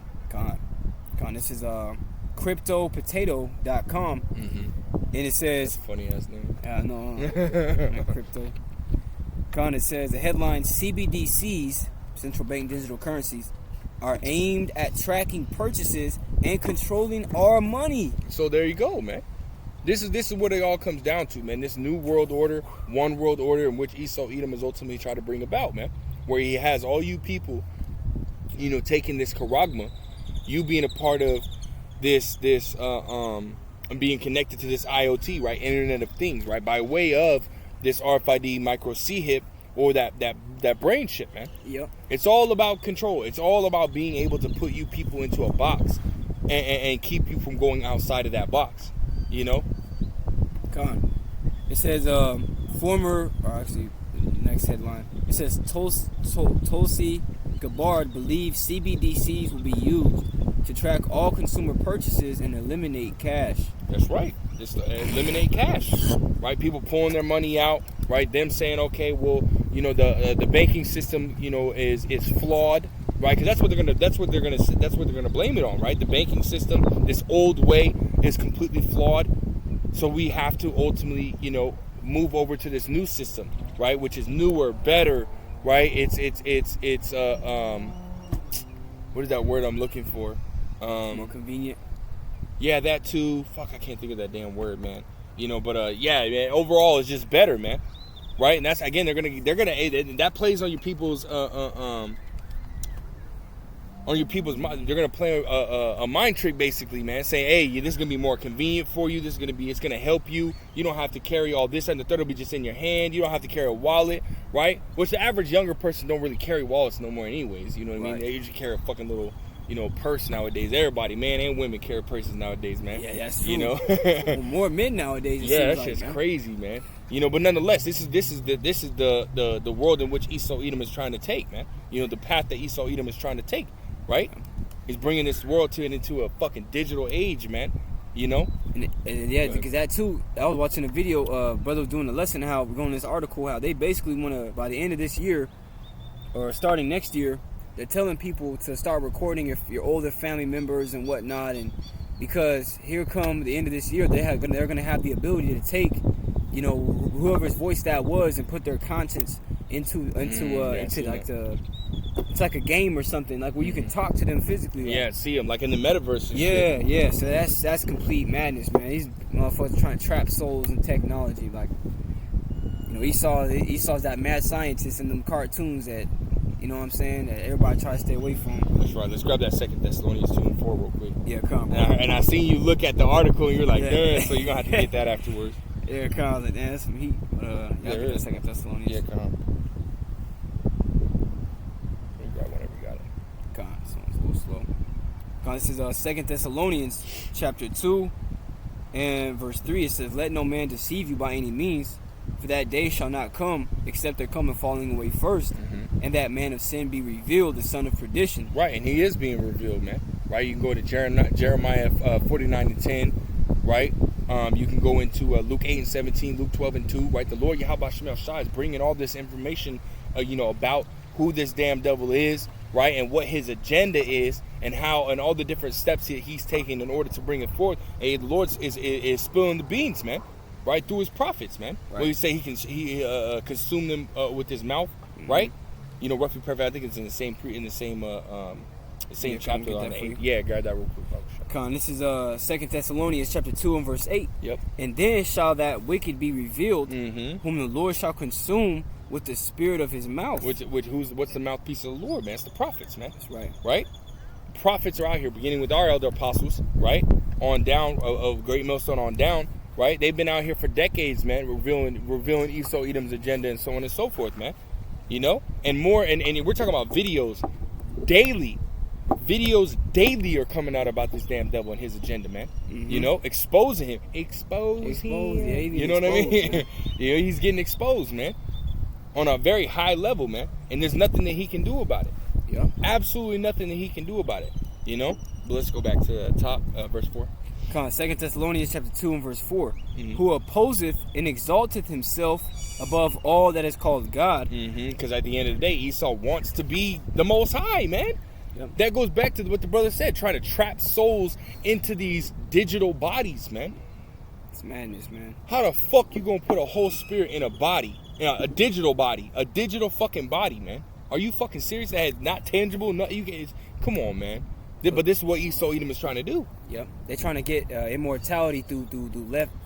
This is CryptoPotato.com. And it says... That's a funny-ass name. Yeah, no. Crypto. It says, the headline, CBDCs, central bank digital currencies, are aimed at tracking purchases and controlling our money. So there you go, man. This is what it all comes down to, man. This new world order, one world order in which Esau Edom is ultimately trying to bring about, man. Where he has all you people, taking this charagma, you being a part of this being connected to this IoT, right? Internet of Things, right? By way of this RFID micro C-hip or that brain chip, man. Yep. It's all about control. It's all about being able to put you people into a box and keep you from going outside of that box, It says next headline. It says Tulsi Gabbard believes CBDCs will be used to track all consumer purchases and eliminate cash. That's right. Just eliminate cash, right? People pulling their money out, right? Them saying, okay, well, the banking system, is flawed, right? Because that's what they're gonna blame it on, right? The banking system, this old way, is completely flawed. So we have to ultimately, move over to this new system, right? Which is newer, better, right? It's what is that word I'm looking for? More convenient. Yeah, that too. Fuck, I can't think of that damn word, man. But yeah, man, overall it's just better, man. Right? And that's, again, they're gonna that plays on your people's mind. They're gonna play a mind trick, basically, man, saying, hey, this is gonna be more convenient for you. It's gonna help you. You don't have to carry all this, and the third will be just in your hand. You don't have to carry a wallet, right? Which the average younger person don't really carry wallets no more, anyways. You know what I mean? They usually carry a fucking little, purse nowadays. Everybody, man and women, carry purses nowadays, man. Yeah, that's true. Well, more men nowadays. Yeah, that shit's crazy, man. But nonetheless, this is the world in which Esau Edom is trying to take, man. The path that Esau Edom is trying to take, right? He's bringing this world into a fucking digital age, man. And yeah, because that too. I was watching a video. Brother was doing a lesson how we're going in this article how they basically want to, by the end of this year or starting next year, they're telling people to start recording your older family members and whatnot, and because here come the end of this year, they're going to have the ability to take, whoever's voice that was and put their contents into it's like a game or something, like where you can talk to them physically. Like. Yeah, see them like in the metaverse. Yeah. So that's complete madness, man. These motherfuckers trying to trap souls in technology. Like, Esau's that mad scientist in them cartoons that You know what I'm saying? That everybody try to stay away from. That's right. Let's grab that 2 Thessalonians 2:4 real quick. Yeah, come on. And I seen you look at the article and you're like, yeah. So you're going to have to get that afterwards. Yeah, come on. Like, damn, that's some heat. But, there is. 2 Thessalonians. Yeah, come on. You grab whenever you got it. Come on, this one's a little slow. Come on, this is 2 Thessalonians chapter 2 and verse 3. It says, let no man deceive you by any means, for that day shall not come, except there come a falling away first, and that man of sin be revealed, the son of perdition. Right, and he is being revealed, man. Right, you can go to Jeremiah 49:10, right? You can go into Luke 8:17, Luke 12:2, right? The Lord Yahweh Shemel Shai is bringing all this information, about who this damn devil is, right? And what his agenda is, and how, and all the different steps he's taking in order to bring it forth. And the Lord is spilling the beans, man. Right, through his prophets, man. Right. Where you say he consume them with his mouth, right? Roughly perfect. I think it's in the same chapter on the 8th. Yeah, grab that real quick. Come on, this is 2 Thessalonians chapter 2 and verse 8. Yep. And then shall that wicked be revealed, whom the Lord shall consume with the spirit of his mouth. What's the mouthpiece of the Lord, man? It's the prophets, man. That's right. Right? Prophets are out here, beginning with our elder apostles, right? On down of Great Millstone on down. Right, they've been out here for decades, man, revealing Esau Edom's agenda and so on and so forth, man. And more, and we're talking about videos daily. Videos daily are coming out about this damn devil and his agenda, man. Exposing him, expose him. Yeah, you know what I mean? He's getting exposed, man, on a very high level, man. And there's nothing that he can do about it. Yeah, absolutely nothing that he can do about it. But let's go back to the top, verse 4. Come on, 2 Thessalonians chapter 2 and verse 4. Who opposeth and exalteth himself above all that is called God. Because at the end of the day, Esau wants to be the Most High, man. Yep. That goes back to what the brother said, trying to trap souls into these digital bodies, man. It's madness, man. How the fuck you gonna put a whole spirit in a body, a digital body, a digital fucking body, man? Are you fucking serious? That is not tangible. Come on, man. But this is what Esau Edom is trying to do. Yep, they're trying to get immortality through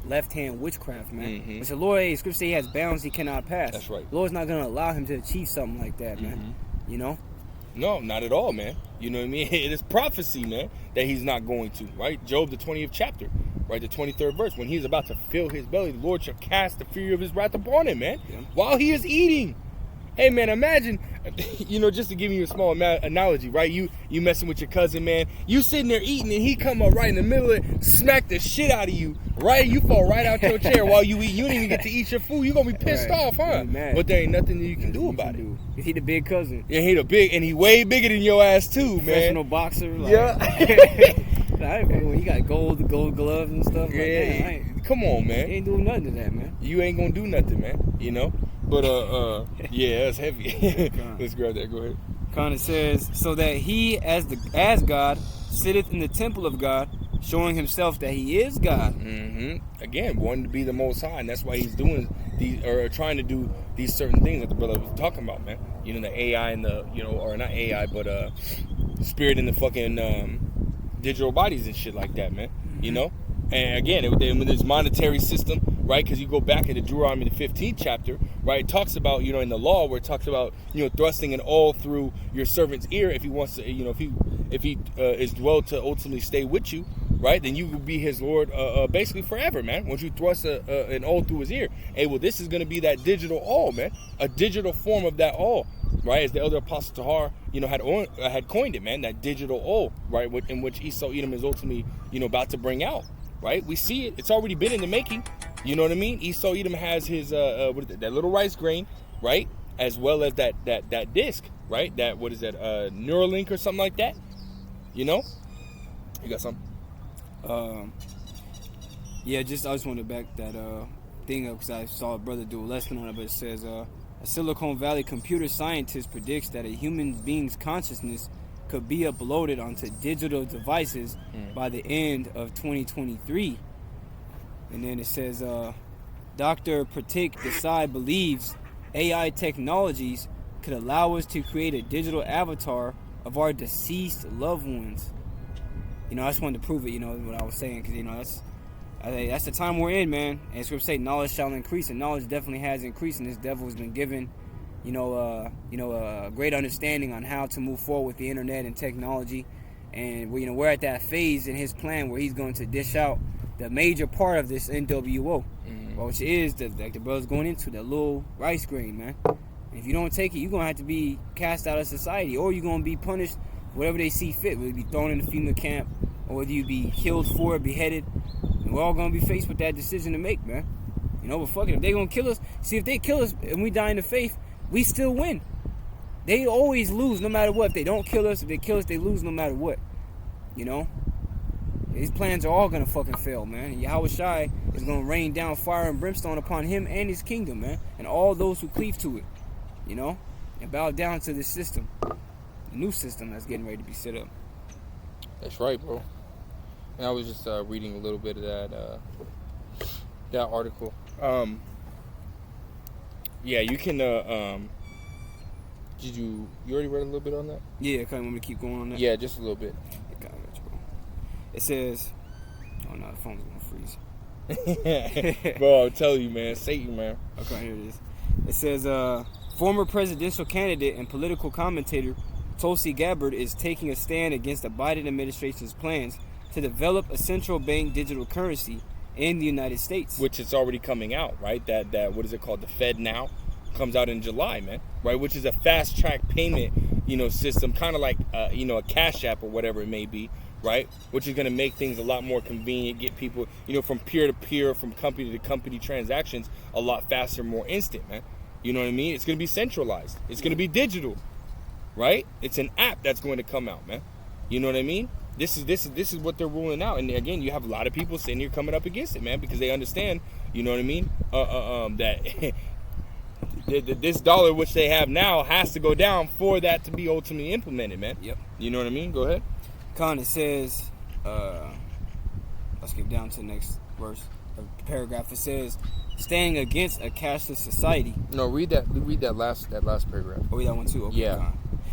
left hand witchcraft, man. Which the Lord, Scripture say, he has bounds he cannot pass. That's right. The Lord's not going to allow him to achieve something like that, man. No, not at all, man. You know what I mean? It is prophecy, man, that he's not going to. Right, Job the 20th chapter, right, the 23rd verse. When he's about to fill his belly, the Lord shall cast the fury of his wrath upon him, man. Yeah. While he is eating. Hey, man, imagine, just to give you a small analogy, right? You messing with your cousin, man. You sitting there eating, and he come up right in the middle of it, smack the shit out of you, right? You fall right out your chair while you eat. You don't even get to eat your food. You're going to be pissed off, huh? But there ain't nothing that you can do about it. He the big cousin. Yeah, and he way bigger than your ass, too, man. Professional boxer. When you got gold gloves and stuff. Yeah, come on, man. You ain't doing nothing to that, man. You ain't going to do nothing, man, But yeah, that's heavy. Let's grab that. Go ahead. It says, so that he as God sitteth in the temple of God, showing himself that he is God. Again, wanting to be the Most High, and that's why he's doing trying to do these certain things that the brother was talking about, man. The AI and the or not AI, but spirit in the fucking digital bodies and shit like that, man. And again, with this monetary system, right? Because you go back into Deuteronomy the 15th chapter, right? It talks about, in the law where it talks about, thrusting an awl through your servant's ear if he wants to, if he is dwell to ultimately stay with you, right? Then you will be his Lord basically forever, man. Once you thrust an awl through his ear. Hey, well, this is going to be that digital awl, man. A digital form of that awl, right? As the elder apostle Tahar, had coined it, man. That digital awl, right? In which Esau Edom is ultimately, about to bring out. Right, we see it. It's already been in the making. You know what I mean? Esau Edom has his that little rice grain, right, as well as that disc, right? That Neuralink or something like that. You got something? Yeah, I just wanted to back that thing up because I saw a brother do a lesson on it, but it says a Silicon Valley computer scientist predicts that a human being's consciousness could be uploaded onto digital devices by the end of 2023. And then it says, Dr. Pratik Desai believes AI technologies could allow us to create a digital avatar of our deceased loved ones. I just wanted to prove it, what I was saying, because, that's the time we're in, man. And Scripture say knowledge shall increase, and knowledge definitely has increased, and this devil has been given a great understanding on how to move forward with the internet and technology. And we're at that phase in his plan where he's going to dish out the major part of this NWO, which is the brother's going into, the little rice grain, man. And if you don't take it, you're gonna have to be cast out of society, or you're gonna be punished whatever they see fit. Whether you be thrown in the FEMA camp, or whether you be killed for it, beheaded. And we're all gonna be faced with that decision to make, man. But fuck it, if they gonna kill us, see, if they kill us and we die in the faith, we still win. They always lose no matter what. If they don't kill us, if they kill us, they lose no matter what. These plans are all gonna fucking fail, man. And Yahweh Shai is gonna rain down fire and brimstone upon him and his kingdom, man, and all those who cleave to it, and bow down to this system, the new system that's getting ready to be set up. That's right, bro. And I was just reading a little bit of that article. Yeah, you can. Did you already read a little bit on that? Yeah, kind of want me to keep going on that. Yeah, just a little bit. It says, oh no, the phone's gonna freeze. Bro, I'm telling you, man, Satan, man. Okay, here it is. It says, former presidential candidate and political commentator Tulsi Gabbard is taking a stand against the Biden administration's plans to develop a central bank digital currency in the United States. Which is already coming out, right? That what is it called? The Fed Now comes out in July, man. Right? Which is a fast track payment, system, kind of like a Cash App or whatever it may be. Right, which is going to make things a lot more convenient, get people, from peer to peer, from company to company transactions a lot faster, more instant, man. You know what I mean? It's going to be centralized. It's going to be digital, right? It's an app that's going to come out, man. You know what I mean? This is what they're ruling out, and again, you have a lot of people sitting here coming up against it, man, because they understand, you know what I mean? That this dollar which they have now has to go down for that to be ultimately implemented, man. Yep. You know what I mean? Go ahead. It says, let's get down to the next verse, paragraph. It says, staying against a cashless society. No, read that last paragraph. Oh, read that one too? Okay, yeah.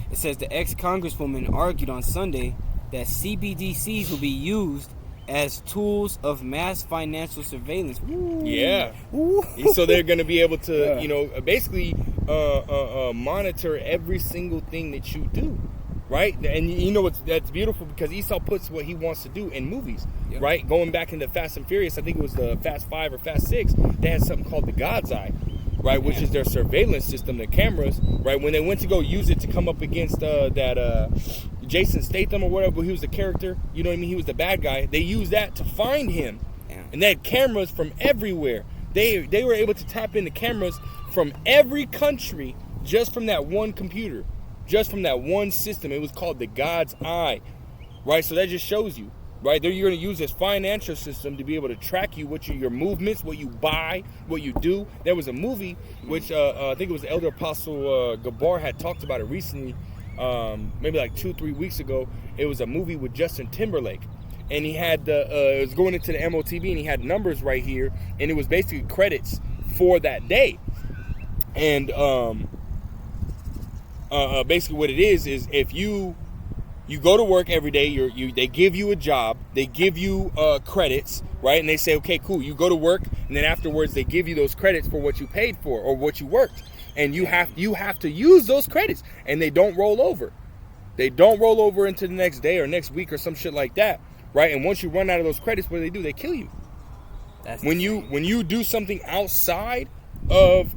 It says the ex-congresswoman argued on Sunday that CBDCs will be used as tools of mass financial surveillance. Ooh. Yeah. Ooh. So they're going to be able to, basically monitor every single thing that you do. Right? And that's beautiful because Esau puts what he wants to do in movies. Yep. Right? Going back into Fast and Furious, I think it was the Fast 5 or Fast 6, they had something called the God's Eye, right? Which is their surveillance system, the cameras, right? When they went to go use it to come up against that Jason Statham or whatever, he was the character, you know what I mean? He was the bad guy. They used that to find him. Yeah. And they had cameras from everywhere. They were able to tap into cameras from every country just from that one computer. Just from that one system. It was called the God's Eye, right? So that just shows you, right? You're going to use this financial system to be able to track you, your movements, what you buy, what you do. There was a movie, which I think it was the Elder Apostle Gabar had talked about it recently, maybe like 2-3 weeks ago. It was a movie with Justin Timberlake. And he had it was going into the MOTB, and he had numbers right here, and it was basically credits for that day. And basically what it is if you go to work every day, they give you a job, they give you credits, right? And they say, okay, cool, you go to work, and then afterwards they give you those credits for what you paid for or what you worked, and you have to use those credits, and they don't roll over. They don't roll over into the next day or next week or some shit like that, right? And once you run out of those credits, what do? They kill you. That's when you do something outside of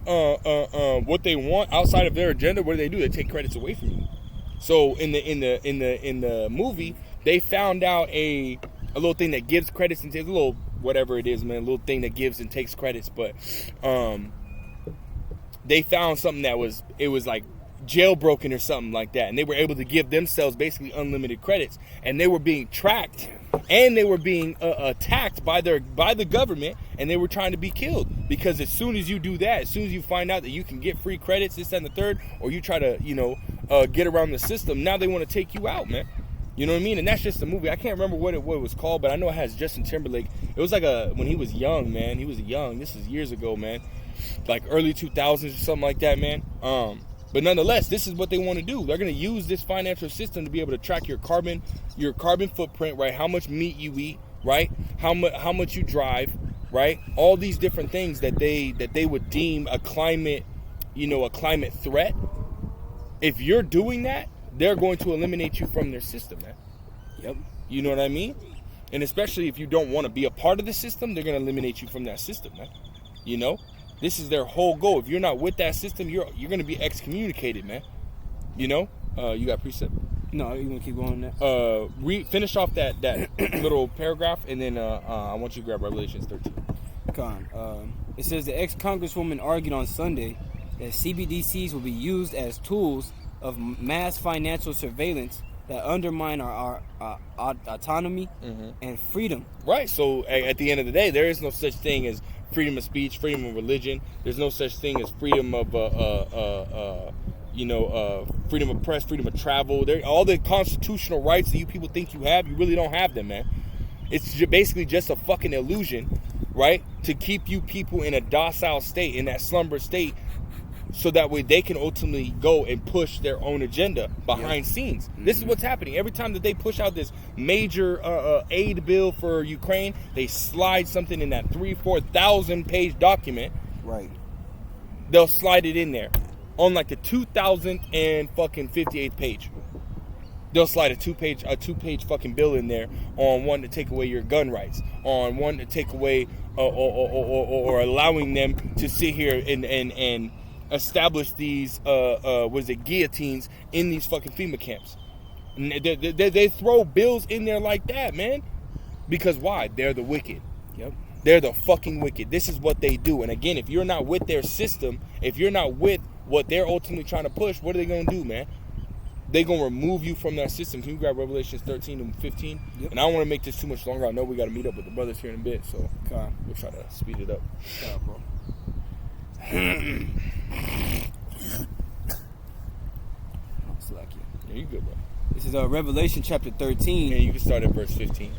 what they want, outside of their agenda, what do? They take credits away from you. So in the movie, they found out a little thing that gives credits and takes a little whatever it is, man, a little thing that gives and takes credits. But they found something that was like jailbroken or something like that, and they were able to give themselves basically unlimited credits, and they were being tracked, and they were being attacked by the government, and they were trying to be killed, because as soon as you do that, as soon as you find out that you can get free credits, this, that, and the third, or you try to get around the system, now they want to take you out, man. You know what I mean? And that's just a movie. I can't remember what it was called, but I know it has Justin Timberlake. It was like when he was young, man. He was young. This is years ago, man. Like early 2000s or something like that, man. But nonetheless, this is what they want to do. They're going to use this financial system to be able to track your carbon footprint, right? How much meat you eat, right? How much you drive, right? All these different things that they would deem a climate a climate threat, if you're doing that, they're going to eliminate you from their system, man. Yep. You know what I mean? And especially if you don't want to be a part of the system, they're going to eliminate you from that system, man. You know? This is their whole goal. If you're not with that system, you're going to be excommunicated, man. You know? You got precept? No, you want to keep going on that? Finish off that little paragraph, and then I want you to grab Revelations 13. It says the ex-congresswoman argued on Sunday that CBDCs will be used as tools of mass financial surveillance that undermine our autonomy and freedom. Right. So at the end of the day, there is no such thing as freedom of speech, freedom of religion. There's no such thing as freedom of freedom of press, freedom of travel. All the constitutional rights that you people think you have, you really don't have them, man. It's basically just a fucking illusion, right? To keep you people in a docile state, in that slumber state, so that way they can ultimately go and push their own agenda behind scenes. This is what's happening. Every time that they push out this major aid bill for Ukraine, they slide something in that 3,000-4,000 page document. Right. They'll slide it in there on like the 2,058th page. They'll slide a two page fucking bill in there on one to take away your gun rights, on one to take away or allowing them to sit here and establish these guillotines in these fucking FEMA camps. And they throw bills in there like that, man. Because why? They're the wicked. Yep. They're the fucking wicked. This is what they do. And again, if you're not with their system, if you're not with what they're ultimately trying to push, what are they going to do, man? They're going to remove you from that system. Can you grab Revelations 13 and 15? Yep. And I don't want to make this too much longer. I know we got to meet up with the brothers here in a bit, so we'll try to speed it up. Bro. Yeah, you good, bro. This is Revelation chapter 13. Yeah, you can start at verse 15.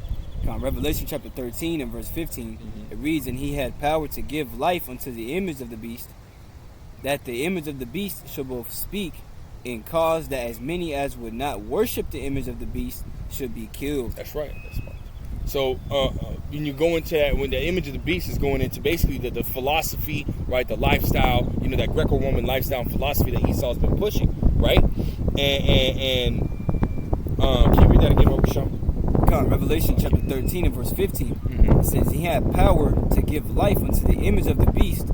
Revelation chapter 13 and verse 15. It reads, "And he had power to give life unto the image of the beast, that the image of the beast should both speak, and cause that as many as would not worship the image of the beast should be killed." That's right. That's smart. So when you go into that, when the image of the beast is going into basically the philosophy, right, the lifestyle, that Greco-Roman lifestyle and philosophy that Esau's been pushing, right? And can you read that again, Sean? Revelation chapter 13 and verse 15. It says, "He had power to give life unto the image of the beast,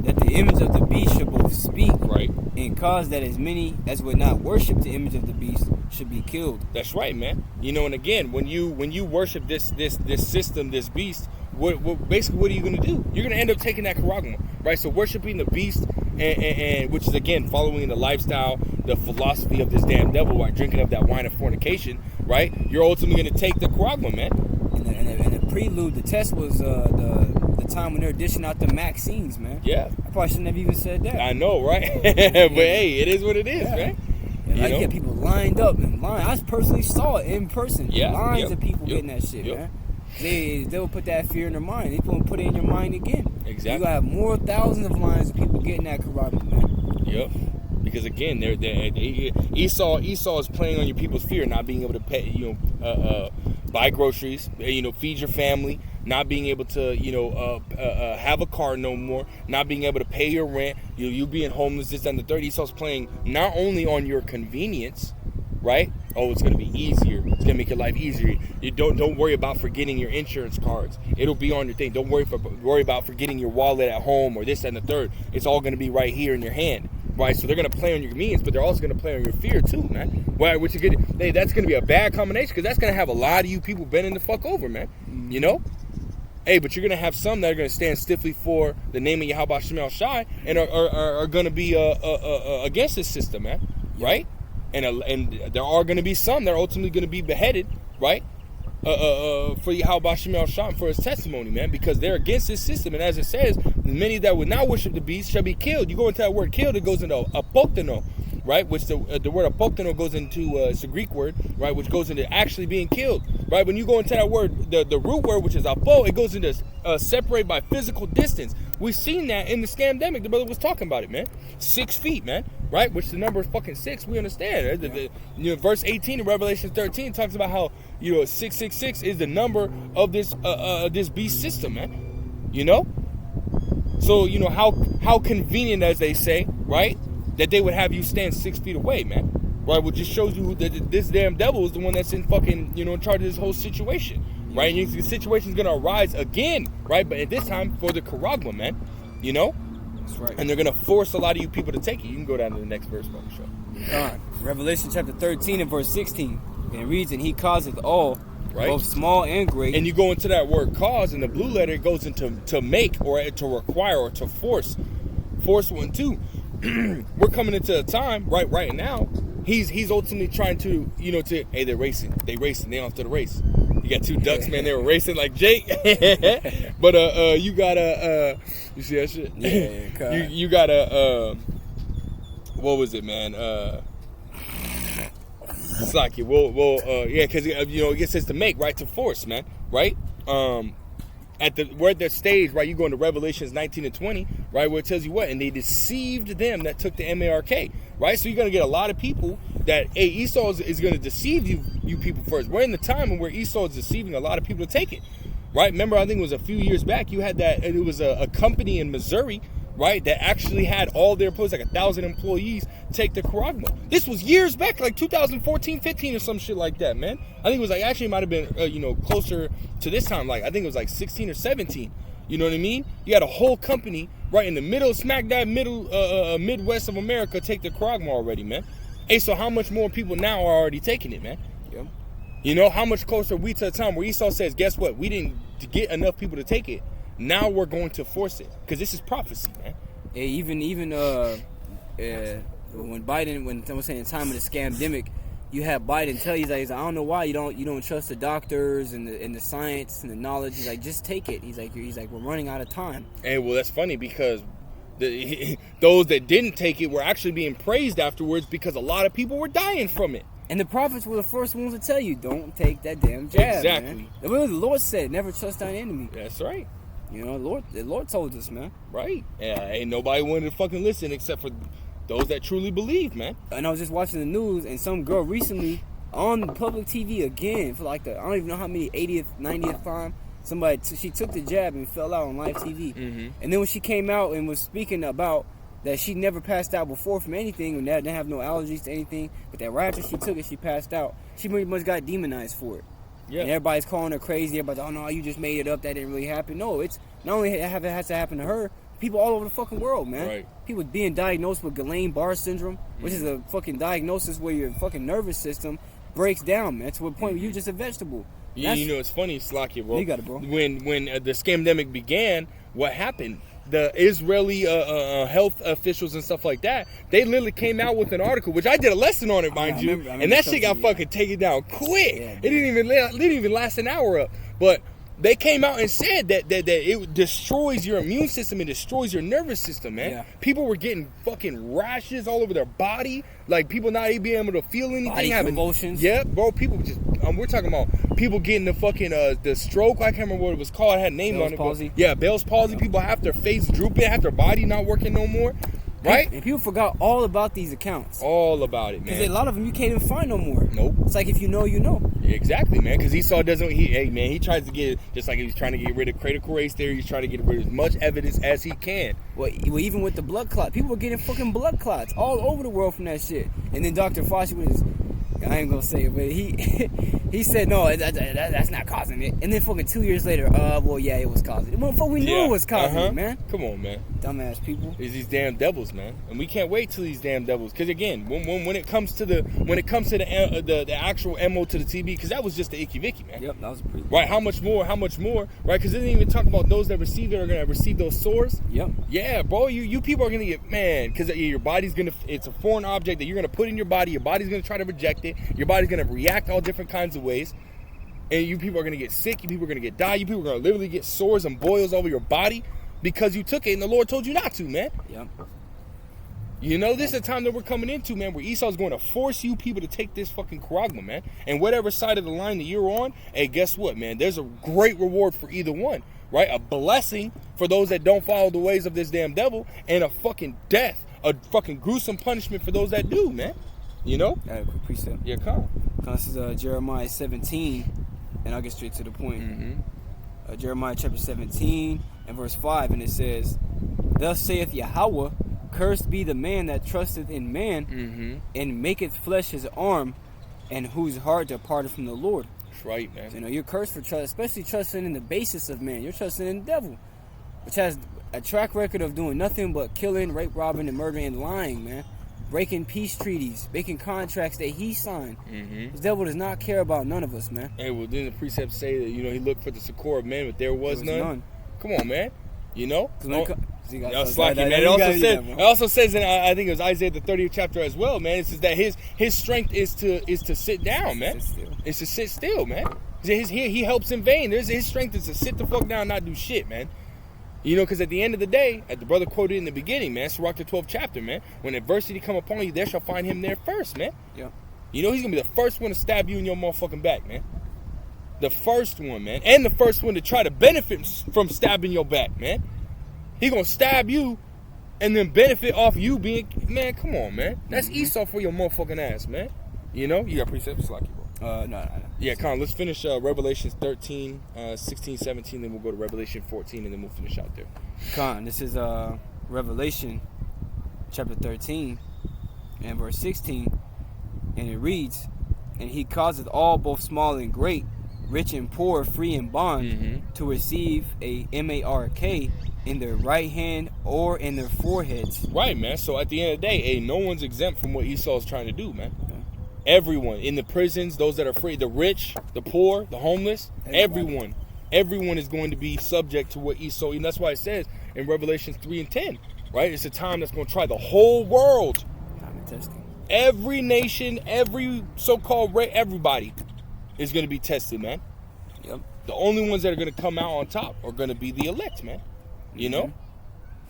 that the image of the beast should both speak, right, and cause that as many as would not worship the image of the beast should be killed." That's right, man. And again, when you worship this system, this beast, what are you going to do? You're going to end up taking that charagma, right? So worshiping the beast, and which is again following the lifestyle, the philosophy of this damn devil, while drinking of that wine of fornication, right? You're ultimately going to take the charagma, man. And the prelude, the test was the time when they're dishing out the Maximes, man. Yeah. I probably shouldn't have even said that. I know, right? But hey, it is what it is, right? And I get people lined up and line. I personally saw it in person. Yeah. Lines of people getting that shit, man. They'll put that fear in their mind. They will put it in your mind again. Exactly. You gotta have more thousands of lines of people getting that charagma, man. Yep. Because again, Esau is playing on your people's fear, not being able to pay, buy groceries, feed your family, not being able to, have a car no more, not being able to pay your rent, you being homeless, this and the third. Esau's playing not only on your convenience, right? Oh, it's gonna be easier. It's gonna make your life easier. You don't worry about forgetting your insurance cards. It'll be on your thing. Don't worry about forgetting your wallet at home or this and the third. It's all gonna be right here in your hand. Right, so they're gonna play on your convenience, but they're also gonna play on your fear too, man. Right, which is good. Hey, that's gonna be a bad combination because that's gonna have a lot of you people bending the fuck over, man. Hey, but you're gonna have some that are gonna stand stiffly for the name of Yahweh Shemel Shai and are gonna be against this system, man. Right, and there are gonna be some that are ultimately gonna be beheaded, right? For Yahweh Shemel Shai for his testimony, man, because they're against this system. And as it says, many that would not worship the beast shall be killed. You go into that word killed, it goes into apoktano, right? Which the word apoktano goes into, it's a Greek word, right? Which goes into actually being killed, right? When you go into that word, the root word, which is apo, it goes into separate by physical distance. We've seen that in the scamdemic. The brother was talking about it, man. 6 feet, man. Right? Which the number is fucking 6. We understand. Right? Verse 18 of Revelation 13 talks about how 666 is the number of this beast system, man. So, you know, how convenient, as they say, right, that they would have you stand 6 feet away, man. Right, which just shows you that this damn devil is the one that's in fucking, you know, in charge of this whole situation. Right, and the situation's gonna arise again, right? But at this time for the Charagma, man, you know. That's right. And they're gonna force a lot of you people to take it. You can go down to the next verse, Bubba Show. Revelation chapter 13 and verse 16. And it reads, and he causeth all, right, both small and great. And you go into that word cause, and the blue letter goes into to make or to require or to force one too. We're coming into a time right now. He's ultimately trying to, you know, hey, they're racing, they off to the race. You got 2 ducks, man. They were racing like Jake. But you gotta you see that shit? Yeah. you gotta what was it, man? Saki. Yeah, because you know it says to make, right, to force, man, right? We're at the stage, right? You go into Revelations 19 and 20, right, where it tells you what, and they deceived them that took the mark, right? So you're gonna get a lot of people that, hey, Esau is gonna deceive you people first. We're in the time where Esau is deceiving a lot of people to take it, right? Remember, I think it was a few years back, you had that, it was a company in Missouri, right, that actually had all their employees, like 1,000 employees, take the Charagma. This was years back, like 2014, 15 or some shit like that, man. I think it was like, actually it might have been, you know, closer to this time, like I think it was like 16 or 17. You know what I mean? You had a whole company right in the middle, smack dab middle, Midwest of America, take the Charagma already, man. Hey, so how much more people now are already taking it, man? Yep. You know, how much closer are we to a time where Esau says, guess what? We didn't get enough people to take it. Now we're going to force it, because this is prophecy, man. Yeah, even when Biden, when I was saying time of the scamdemic, you have Biden tell you, he's like, I don't know why you don't trust the doctors and the science and the knowledge. He's like, just take it. He's like we're running out of time. And well, that's funny because those that didn't take it were actually being praised afterwards because a lot of people were dying from it. And the prophets were the first ones to tell you, don't take that damn jab. Exactly. Man. The Lord said, never trust thine enemy. That's right. You know, the Lord told us, man. Right. Yeah, ain't nobody wanted to fucking listen except for those that truly believe, man. And I was just watching the news, and some girl recently on public TV again for like I don't even know how many 80th, 90th time. She took the jab and fell out on live TV. Mm-hmm. And then when she came out and was speaking about that she never passed out before from anything and didn't have no allergies to anything, but that right after she took it, she passed out. She pretty much got demonized for it. Yeah. And everybody's calling her crazy. Everybody's, oh no, you just made it up. That didn't really happen. No, it's not only it has to happen to her. People all over the fucking world, man. Right. People being diagnosed with Guillain-Barré syndrome, which is a fucking diagnosis where your fucking nervous system breaks down, man, to a point where you're just a vegetable. Yeah, you know, it's funny, Slakia, bro. You got it, bro. When the scamdemic began, what happened? The Israeli health officials and stuff like that, they literally came out with an article, which I did a lesson on it, mind you, and that shit got fucking taken down quick. Yeah, it didn't even last an hour up, but they came out and said that it destroys your immune system, it destroys your nervous system, man. Yeah. People were getting fucking rashes all over their body, like people not even being able to feel anything. Body convulsions. Yeah, bro. People just we're talking about people getting the fucking the stroke. I can't remember what it was called. It had a name on it. Palsy. Yeah, Bell's palsy. People have their face drooping, have their body not working no more. Right? And people forgot all about these accounts. All about it, man. Because a lot of them you can't even find no more. Nope. It's like if you know, you know. Exactly, man. Because Esau doesn't. He tries to get, just like he's trying to get rid of critical race theory. He's trying to get rid of as much evidence as he can. Well, even with the blood clot, people were getting fucking blood clots all over the world from that shit. And then Dr. Fauci was, I ain't gonna say it, but he said no, that's not causing it. And then fucking 2 years later, well, yeah, it was causing it. Motherfucker, we knew it was causing it, man. Come on, man. Dumbass people. It's these damn devils, man, and we can't wait till these damn devils. Because again, when it comes to the actual MO to the TB, because that was just the icky vicky, man. Yep, that was pretty. Right? How much more? Right? Because it didn't even talk about those that receive it are gonna receive those sores. Yep. Yeah, bro. You people are gonna get, man, because your body's gonna. It's a foreign object that you're gonna put in your body. Your body's gonna try to reject it. Your body's gonna react all different kinds of ways. And you people are going to get sick. You people are going to die. You people are going to literally get sores and boils over your body because you took it and the Lord told you not to, man. Yep. You know, this is a time that we're coming into, man, where Esau's going to force you people to take this fucking Charagma, man. And whatever side of the line that you're on, hey, guess what, man? There's a great reward for either one, right? A blessing for those that don't follow the ways of this damn devil, and a fucking death, a fucking gruesome punishment for those that do, man. You know? Quick precept. Yeah, come. This is Jeremiah 17. And I'll get straight to the point. Mm-hmm. Jeremiah chapter 17 and verse 5, and it says, Thus saith Yahweh, cursed be the man that trusteth in man, and maketh flesh his arm, and whose heart departed from the Lord. That's right, man. So, you're cursed for trust, especially trusting in the basis of man. You're trusting in the devil, which has a track record of doing nothing but killing, rape, robbing, and murdering and lying, man. Breaking peace treaties, making contracts that he signed. The devil does not care about none of us, man. Hey, well, didn't the precepts say that, he looked for the succor of men, but there was none? Come on, man. It also says in, I think it was Isaiah the 30th chapter as well, man. It says that his strength is to sit down, man. It's to sit still, man. He helps in vain. His strength is to sit the fuck down and not do shit, man. Because at the end of the day, as the brother quoted in the beginning, man, Sirach the 12th chapter, man, when adversity come upon you, there shall find him there first, man. Yeah. He's going to be the first one to stab you in your motherfucking back, man. The first one, man. And the first one to try to benefit from stabbing your back, man. He going to stab you and then benefit off you being, man, come on, man. That's Esau for your motherfucking ass, man. You got precepts like you, bro. No. Yeah, Con, let's finish Revelation 13, 16, 17, then we'll go to Revelation 14, and then we'll finish out there. Con, this is Revelation chapter 13 and verse 16, and it reads, and he causeth all, both small and great, rich and poor, free and bond, to receive a mark in their right hand or in their foreheads. Right, man. So at the end of the day, no one's exempt from what Esau's trying to do, man. Everyone in the prisons, those that are free, the rich, the poor, the homeless, everyone is going to be subject to what Esau. And that's why it says in Revelation 3 and 10, right? It's a time that's going to try the whole world. Time of testing. Every nation, every so-called everybody is going to be tested, man. Yep. The only ones that are going to come out on top are going to be the elect, man.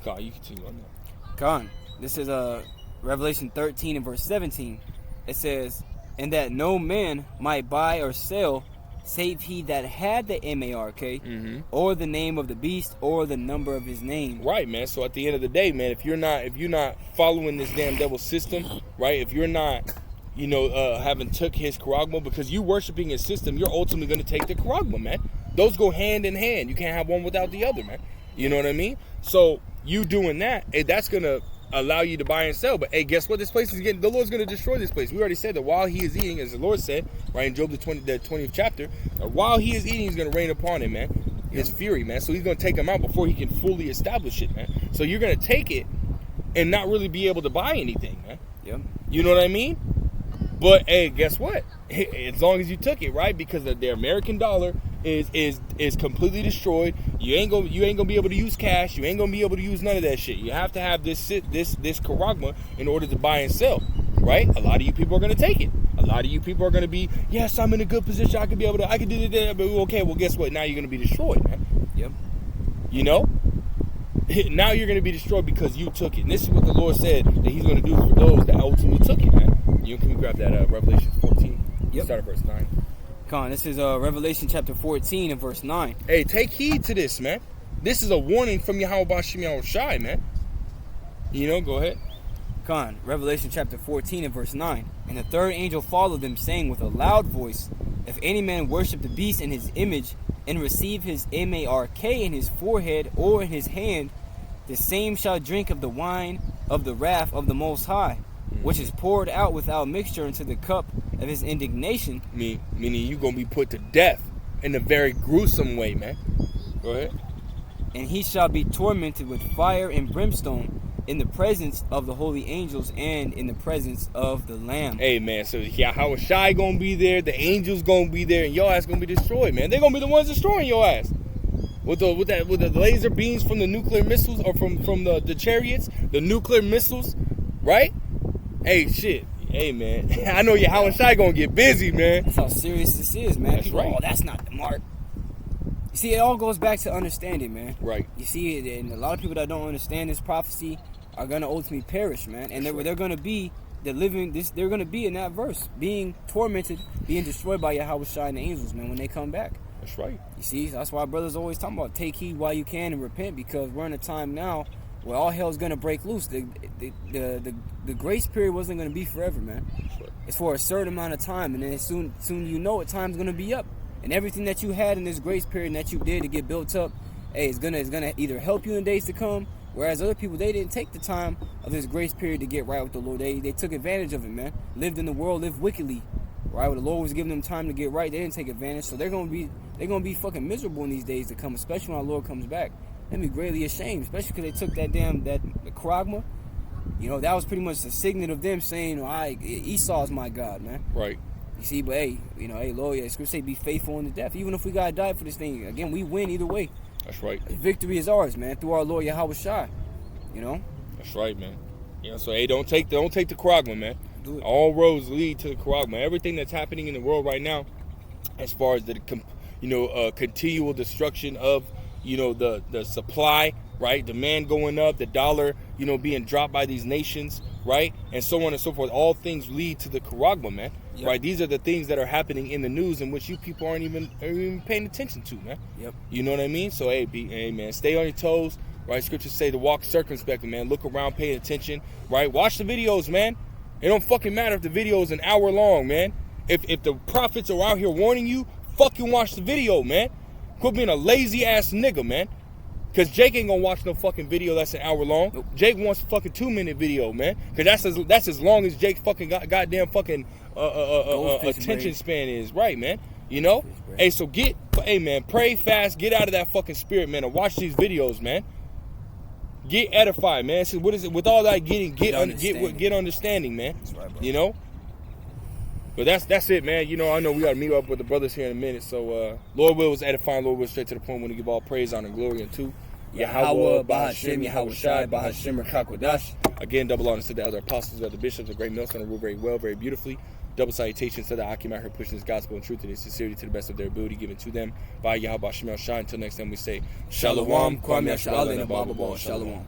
God, you continue on that. God, this is Revelation 13 and verse 17. It says, and that no man might buy or sell, save he that had the mark, or the name of the beast, or the number of his name. Right, man. So at the end of the day, man, if you're not following this damn devil system, right? If you're not, having took his charagma, because you worshiping his system, you're ultimately going to take the charagma, man. Those go hand in hand. You can't have one without the other, man. You know what I mean? So you doing that, that's going to allow you to buy and sell. But hey, guess what? This place is getting, the Lord's going to destroy this place. We already said that while he is eating, as the Lord said, right in Job the 20th chapter, while he is eating, he's going to rain upon him, man. His fury, man. So he's going to take him out before he can fully establish it, man. So you're going to take it and not really be able to buy anything, man. Yep. You know what I mean? But hey, guess what? As long as you took it, right? Because the American dollar is completely destroyed. You ain't gonna be able to use cash. You ain't gonna be able to use none of that shit. You have to have this charagma in order to buy and sell, right? A lot of you people are gonna take it. A lot of you people are gonna be, yes, I'm in a good position. I can do that. But okay, well, guess what? Now you're gonna be destroyed, man. Yep. Now you're gonna be destroyed because you took it. And this is what the Lord said that He's gonna do for those that ultimately took it, man. Can we grab that Revelation 14? Yep. Start at verse 9. Come on, this is Revelation chapter 14 and verse 9. Hey, take heed to this, man. This is a warning from Yahweh Bashim Yahushai, man. Go ahead. Come on, Revelation chapter 14 and verse 9. And the third angel followed them, saying with a loud voice, if any man worship the beast in his image, and receive his mark in his forehead or in his hand, the same shall drink of the wine of the wrath of the Most High, which is poured out without mixture into the cup of his indignation. Meaning you're going to be put to death in a very gruesome way, man. Go ahead. And he shall be tormented with fire and brimstone in the presence of the holy angels and in the presence of the Lamb. Hey, man, so Yahushai going to be there, the angels going to be there, and your ass going to be destroyed, man. They're going to be the ones destroying your ass. With the laser beams from the nuclear missiles, or from the chariots, the nuclear missiles, right? Hey, shit. Hey, man. I know Yahushai gonna get busy, man. That's how serious this is, man. That's People, right. Oh, that's not the mark. You see, it all goes back to understanding, man. Right. You see, and a lot of people that don't understand this prophecy are gonna ultimately perish, man. And they're gonna be they're gonna be in that verse, being tormented, being destroyed by Yahushai and the angels, man, when they come back. That's right. You see, that's why brothers always talking about take heed while you can and repent, because we're in a time now where all hell's gonna break loose. The grace period wasn't gonna be forever, man. Right. It's for a certain amount of time, and then soon you know it, time's gonna be up. And everything that you had in this grace period and that you did to get built up, hey, it's gonna either help you in days to come, Whereas other people, they didn't take the time of this grace period to get right with the Lord. They took advantage of it, man. Lived in the world, lived wickedly. Right? When the Lord was giving them time to get right, they didn't take advantage. So they're gonna be fucking miserable in these days to come, especially when our Lord comes back. They'll be greatly ashamed, especially because they took that the charagma. You know, that was pretty much the signet of them saying, Esau is my God, man. Right. You see, but hey, Lord, Scripture say be faithful unto death. Even if we gotta die for this thing, again, we win either way. That's right. Victory is ours, man, through our Lord Yahweh Shai. You know? That's right, man. So hey, don't take the charagma, man. All roads lead to the charagma. Everything that's happening in the world right now, as far as the continual destruction of the supply, right? Demand going up, the dollar, being dropped by these nations, right? And so on and so forth. All things lead to the charagma, man. Yep. Right? These are the things that are happening in the news in which you people aren't even paying attention to, man. Yep. You know what I mean? So hey, man, stay on your toes, right? Scriptures say to walk circumspectly, man. Look around, pay attention, right? Watch the videos, man. It don't fucking matter if the video is an hour long, man. If the prophets are out here warning you, fucking watch the video, man. Quit being a lazy ass nigga, man. Cause Jake ain't gonna watch no fucking video that's an hour long. Nope. Jake wants a fucking 2-minute video, man. Cause that's as long as Jake fucking goddamn fucking attention span is, right, man. You know? Hey, so man, pray fast, get out of that fucking spirit, man, and watch these videos, man. Get edified, man. So what is it with all that getting? Get understanding, man. That's right, bro. You know. But that's it, man. I know we got to meet up with the brothers here in a minute. So Lord will was edifying. Lord will straight to the point when to give all praise, honor, and glory unto Yahweh, Bahashem, Yahweh Shai, Bahashem, Rakakwadash. Again, double honors to the elder apostles, the bishops, the great millstone, who rule very well, very beautifully. Double salutations to the Akim out here pushing this gospel and truth and its sincerity to the best of their ability given to them by Yahweh Shemel Shai. Until next time, we say Shalom, Kwame Shalom, and Shalom.